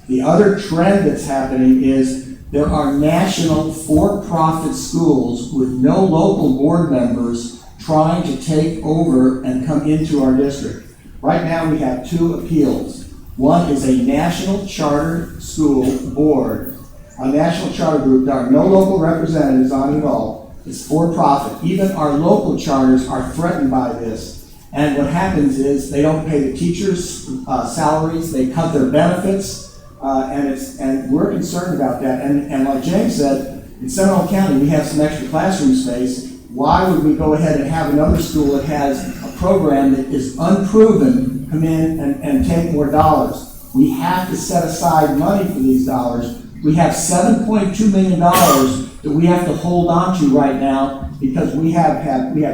The other trend that's happening is there are national for-profit schools with no local board members trying to take over and come into our district. Right now we have two appeals. One is a national charter school board, a national charter group. There are no local representatives on it at all. It's for-profit. Even our local charters are threatened by this. And what happens is they don't pay the teachers' salaries, they cut their benefits, and we're concerned about that. And like James said, in Seminole County we have some extra classroom space. Why would we go ahead and have another school that has a program that is unproven come in and take more dollars? We have to set aside money for these dollars. We have $7.2 million that we have to hold on to right now because we have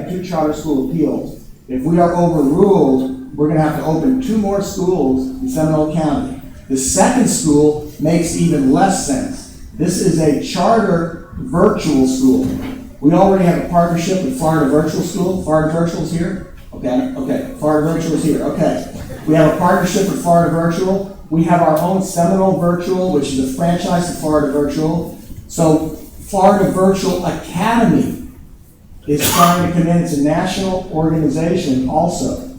two charter school appeals. If we are overruled, we're going to have to open 2 more schools in Seminole County. The second school makes even less sense. This is a charter virtual school. We already have a partnership with Florida Virtual School. Florida Virtual is here? Okay. Florida Virtual is here. Okay. We have a partnership with Florida Virtual. We have our own Seminole Virtual, which is a franchise of Florida Virtual. So Florida Virtual Academy is trying to come in. It's a national organization also.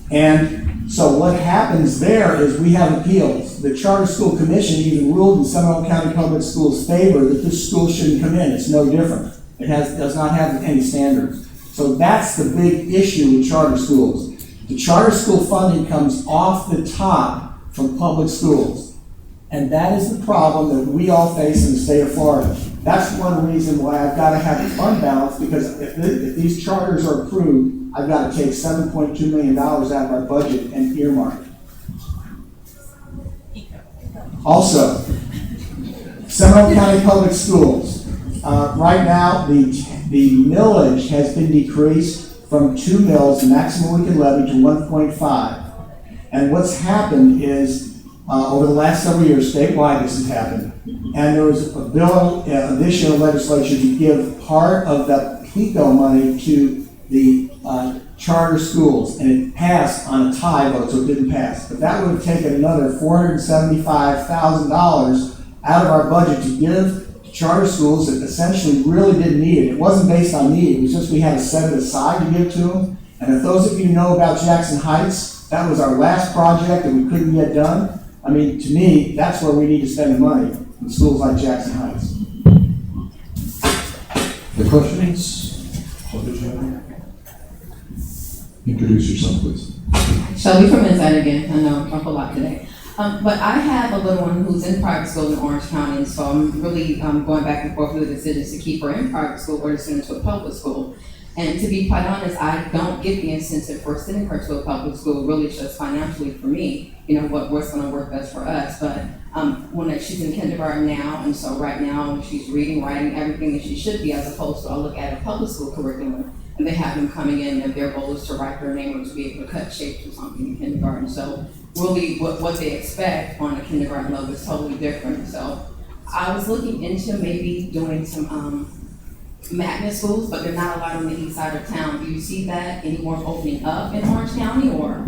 And so what happens there is we have appeals. The Charter School Commission even ruled in Seminole County Public Schools' favor that this school shouldn't come in. It's no different. It does not have any standards. So that's the big issue with charter schools. The charter school funding comes off the top from public schools. And that is the problem that we all face in the state of Florida. That's one reason why I've got to have a fund balance, because if these charters are approved, I've got to take $7.2 million out of our budget and earmark it. Also, Seminole County Public Schools. Right now, the millage has been decreased from 2 mills, the maximum we can levy, to 1.5. And what's happened is, over the last several years, statewide this has happened, and there was a bill this year in legislation to give part of the PICO money to the charter schools, and it passed on a tie vote, so it didn't pass. But that would have taken another $475,000 out of our budget to give to charter schools that essentially really didn't need it. It wasn't based on need, it was just we had to set it aside to give to them. And if those of you know about Jackson Heights, that was our last project that we couldn't get done. I mean, to me, that's where we need to spend the money, in schools like Jackson Heights. The questions? Introduce yourself, please. Shelby from Inside again. I know I talk a lot today. But I have a little one who's in private school in Orange County, and so I'm really going back and forth with the decisions to keep her in private school or to send her to a public school. And to be quite honest, I don't get the incentive for sending her to a public school, really just financially for me, what's gonna work best for us. But when she's in kindergarten now, and so right now she's reading, writing, everything that she should be, as opposed to I look at a public school curriculum, and they have them coming in, and their goal is to write their name or to be able to cut shapes or something in kindergarten. So really what they expect on a kindergarten level is totally different. So I was looking into maybe doing some magnet schools, but they're not a lot on the east side of town. Do you see that any more opening up in Orange County, or?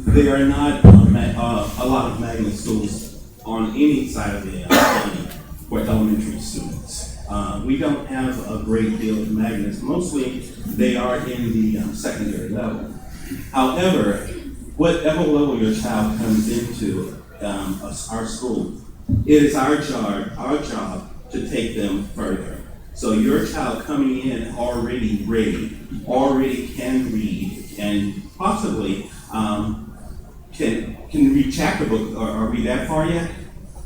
There are not a lot of magnet schools on any side of the county for elementary students. We don't have a great deal of magnets. Mostly they are in the secondary level. However, whatever level your child comes into our school, it is our job to take them further. So your child coming in already ready, already can read, and possibly can read chapter book. Are we that far yet?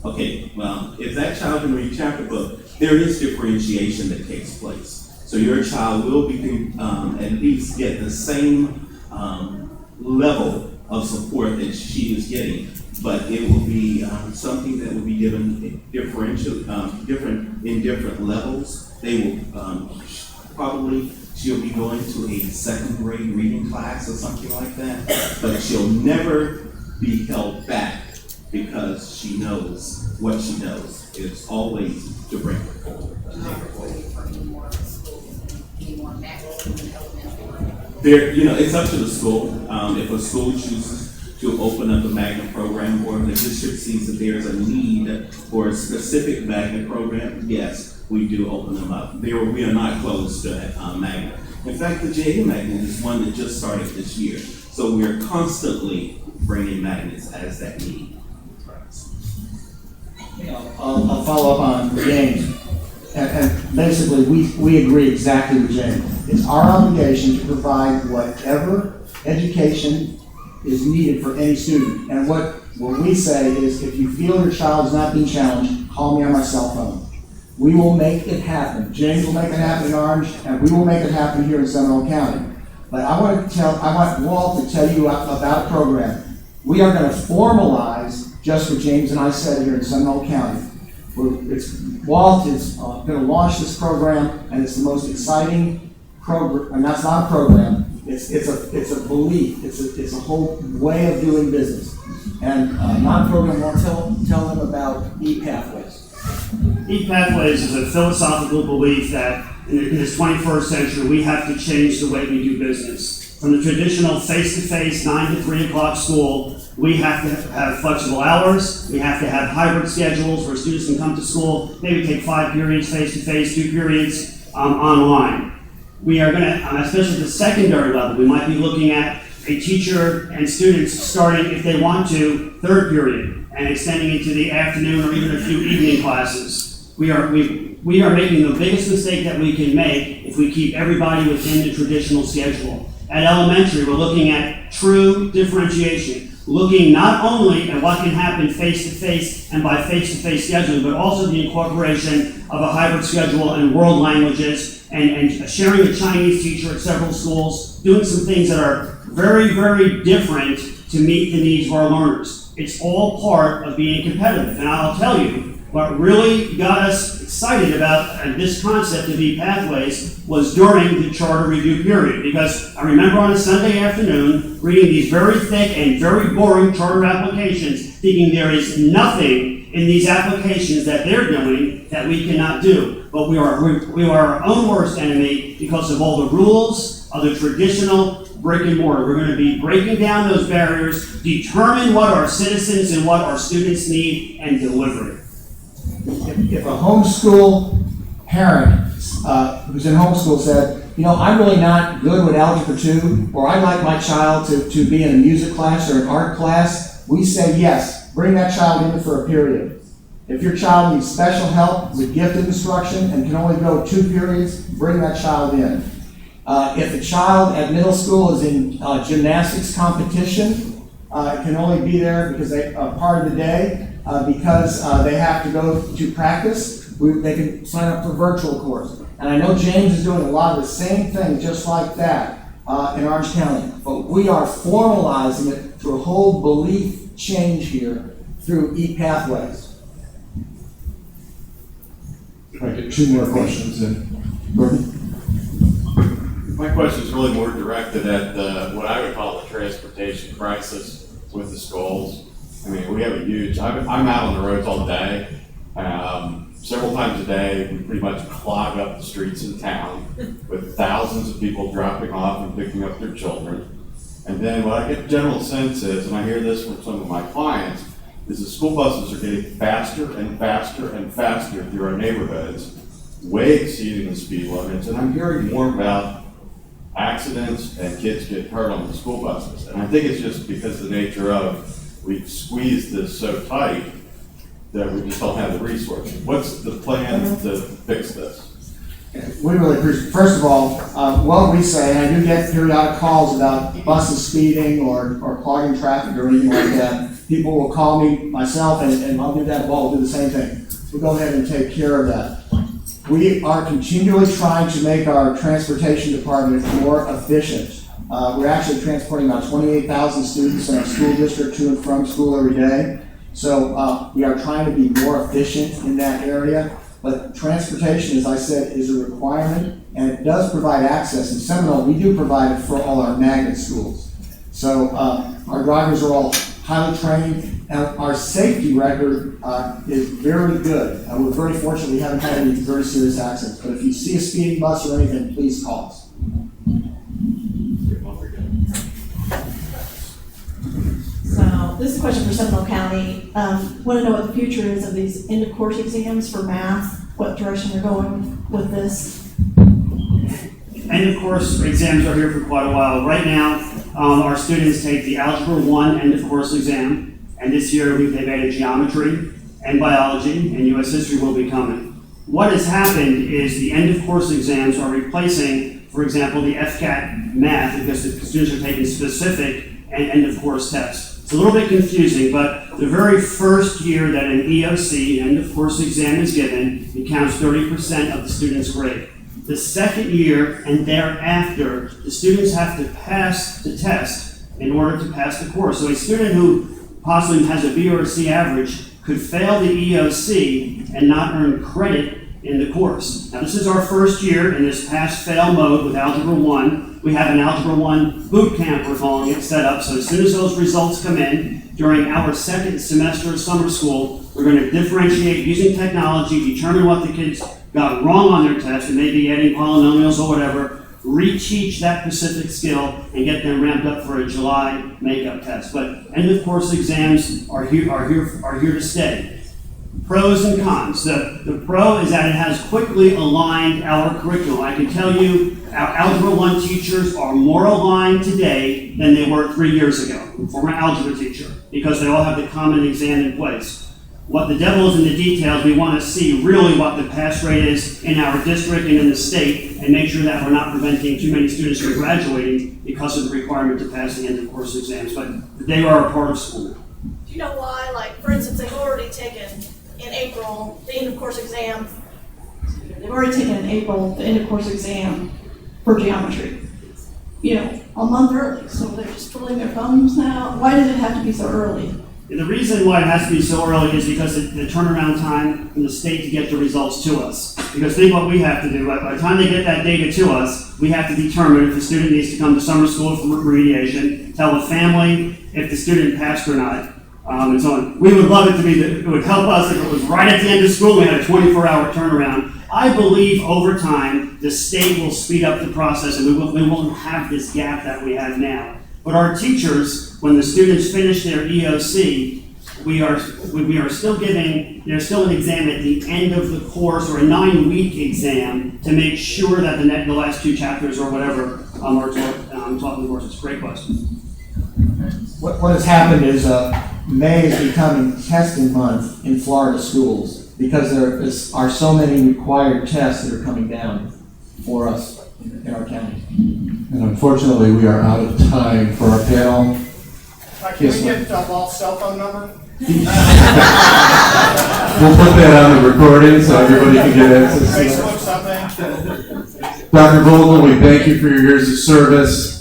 Okay, well, if that child can read chapter book, there is differentiation that takes place. So your child will be at least get the same level of support that she is getting, but it will be something that will be given different in different levels. They will she'll be going to a second grade reading class or something like that, but she'll never be held back because she knows what she knows. It's always to bring her forward, to take her forward. It's up to the school. If a school chooses to open up a magnet program, or if the district sees that there's a need for a specific magnet program, yes, we do open them up. We are not closed to magnet. In fact, the JA magnet is one that just started this year. So we're constantly bringing magnets as that need. I'll follow up on James. And basically, we agree exactly with James. It's our obligation to provide whatever education is needed for any student. And what we say is, if you feel your child is not being challenged, call me on my cell phone. We will make it happen. James will make it happen in Orange, and we will make it happen here in Seminole County. But I want Walt to tell you about a program. We are going to formalize just what James and I said here in Seminole County. Walt is going to launch this program, and it's the most exciting program. And that's not a program. It's a belief. It's a whole way of doing business. And non-program won't tell them about e-pathways. E-pathways is a philosophical belief that in this 21st century we have to change the way we do business. From the traditional face-to-face 9 to 3 o'clock school, we have to have flexible hours. We have to have hybrid schedules where students can come to school, maybe take 5 periods face-to-face, 2 periods online. We are going to, especially at the secondary level, we might be looking at a teacher and students starting, if they want to, 3rd period and extending into the afternoon or even a few evening classes. We are making the biggest mistake that we can make if we keep everybody within the traditional schedule. At elementary, we're looking at true differentiation, looking not only at what can happen face-to-face and by face-to-face scheduling, but also the incorporation of a hybrid schedule and world languages, and sharing a Chinese teacher at several schools, doing some things that are very, very different to meet the needs of our learners. It's all part of being competitive. And I'll tell you, what really got us excited about this concept of e-pathways was during the charter review period, because I remember on a Sunday afternoon reading these very thick and very boring charter applications, thinking there is nothing in these applications that they're doing that we cannot do. But we are our own worst enemy because of all the rules of the traditional brick and mortar. We're going to be breaking down those barriers, determine what our citizens and what our students need, and deliver it. If a homeschool parent who's in homeschool said, you know, I'm really not good with Algebra 2, or I'd like my child to be in a music class or an art class, we say yes, bring that child in for a period. If your child needs special help with gifted instruction and can only go 2 periods, bring that child in. If a child at middle school is in gymnastics competition, can only be there because they are part of the day, because they have to go to practice, they can sign up for virtual course. And I know James is doing a lot of the same thing just like that in Orange County. But we are formalizing it through a whole belief change here through ePathways. I get 2 more questions in. Gordon? My question is really more directed at what I would call the transportation crisis with the schools. I mean, we have a huge, I'm out on the roads all day. Several times a day, we pretty much clog up the streets in town with thousands of people dropping off and picking up their children. And then what I get a general sense is, and I hear this from some of my clients, is the school buses are getting faster and faster and faster through our neighborhoods, way exceeding the speed limits. And I'm hearing more about accidents and kids get hurt on the school buses. And I think it's just because of the nature of we've squeezed this so tight that we just don't have the resources. What's the plan to fix this? We really appreciate, first of all, what we say, and I do get periodic calls about buses speeding or clogging traffic or anything like that. People will call me, myself, and I'll do that, Walt will do the same thing. We'll go ahead and take care of that. We are continually trying to make our transportation department more efficient. We're actually transporting about 28,000 students in our school district to and from school every day. So we are trying to be more efficient in that area. But transportation, as I said, is a requirement, and it does provide access. In Seminole, we do provide it for all our magnet schools. So our drivers are all highly trained, and our safety record is very good. We're very fortunate we haven't had any very serious accidents. But if you see a speeding bus or anything, please call us. So this is a question for Seminole County. Want to know what the future is of these end of course exams for math, what direction they're going with this? End of course exams are here for quite a while. Right now, our students take the Algebra 1 end of course exam, and this year they've added geometry and biology, and U.S. history will be coming. What has happened is the end of course exams are replacing, for example, the FCAT math, because the students are taking specific and end of course tests. It's a little bit confusing, but the very first year that an EOC, end of course exam, is given, it counts 30% of the student's grade. The second year and thereafter, the students have to pass the test in order to pass the course. So a student who possibly has a B or a C average could fail the EOC and not earn credit in the course. Now, this is our first year in this pass-fail mode with Algebra 1. We have an Algebra 1 boot camp, we're calling it, set up. So as soon as those results come in, during our second semester of summer school, we're going to differentiate using technology, determine what the kids got wrong on their test, and maybe adding polynomials or whatever, reteach that specific skill, and get them ramped up for a July makeup test. But end of course exams are here to stay. Pros and cons. The pro is that it has quickly aligned our curriculum. I can tell you our Algebra 1 teachers are more aligned today than they were 3 years ago, former algebra teacher, because they all have the common exam in place. What the devil is in the details, we want to see really what the pass rate is in our district and in the state, and make sure that we're not preventing too many students from graduating because of the requirement to pass the end of course exams. But they are a part of school. Do you know why? Like, for instance, they've already taken in April the end of course exam. They've already taken in April the end of course exam for geometry. You know, a month early. So they're just twiddling their thumbs now. Why does it have to be so early? And the reason why it has to be so early is because of the turnaround time from the state to get the results to us. Because think what we have to do. By the time they get that data to us, we have to determine if the student needs to come to summer school for remediation, tell the family if the student passed or not. And so on. We would love it to be, it would help us if it was right at the end of school, we had a 24-hour turnaround. I believe over time, the state will speed up the process and we won't have this gap that we have now. But our teachers, when the students finish their EOC, we are still giving, there's still an exam at the end of the course, or a 9-week exam, to make sure that the last 2 chapters or whatever are taught in the course. It's a great question. What has happened is May is becoming testing month in Florida schools because there are so many required tests that are coming down for us in our county. And unfortunately, we are out of time for our panel. Can we get Walt's cell phone number? We'll put that on the recording so everybody can get access to Facebook something? Dr. Vogel, we thank you for your years of service.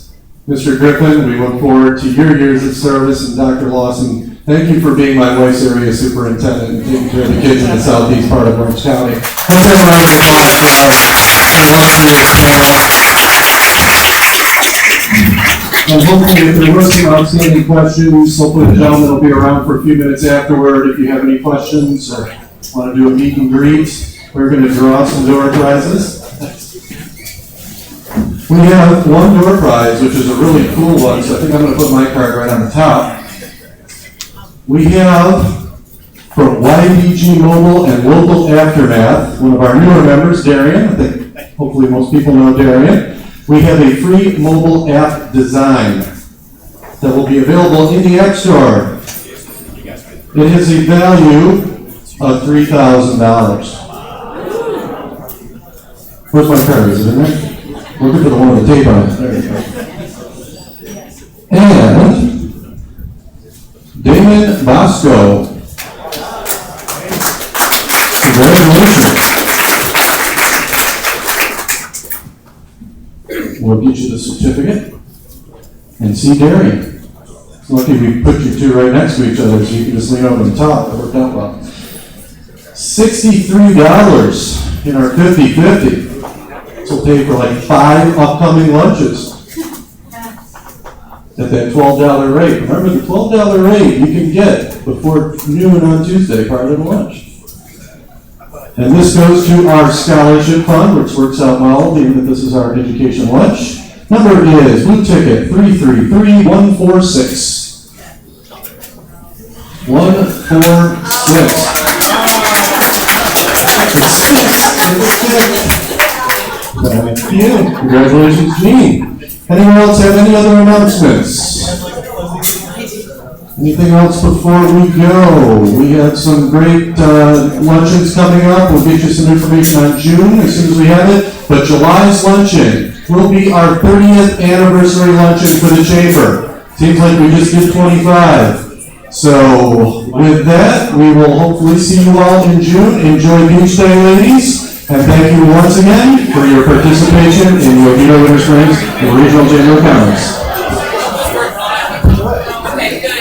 Mr. Griffin, we look forward to your years of service. And Dr. Lawson, thank you for being my wife's area superintendent and taking care of the kids in the southeast part of Orange County. Let's have a round of applause for our illustrious panel. And hopefully, if there were some outstanding questions, hopefully the gentleman will be around for a few minutes afterward. If you have any questions or want to do a meet and greet, we're going to draw some door prizes. We have one door prize, which is a really cool one, so I think I'm going to put my card right on the top. We have, from YBG Mobile and Local Aftermath, one of our newer members, Darian. I think hopefully most people know Darian. We have a free mobile app design that will be available in the App Store. It has a value of $3,000. Where's my card? Is it in there? Looking for the one with the tape on it. There you go. And Damon Bosco. Congratulations. We'll get you the certificate. And see Darian. It's lucky we put you two right next to each other so you can just lean over the top. That worked out well. $63 in our 50-50. This will pay for like 5 upcoming lunches at that $12 rate. Remember, the $12 rate you can get before noon on Tuesday, part of the lunch. And this goes to our scholarship fund, which works out well, being that this is our education lunch. Number is blue ticket 333146. 146. It's 6. Thank you. Congratulations, Gene. Anyone else have any other announcements? Anything else before we go? We have some great luncheons coming up. We'll get you some information on June as soon as we have it. But July's luncheon will be our 30th anniversary luncheon for the Chamber. Seems like we just did 25. So with that, we will hopefully see you all in June. Enjoy Beach Day, ladies. And thank you once again for your participation in the Oviedo-WInter Springs Regional Chamber of Commerce. Okay, good.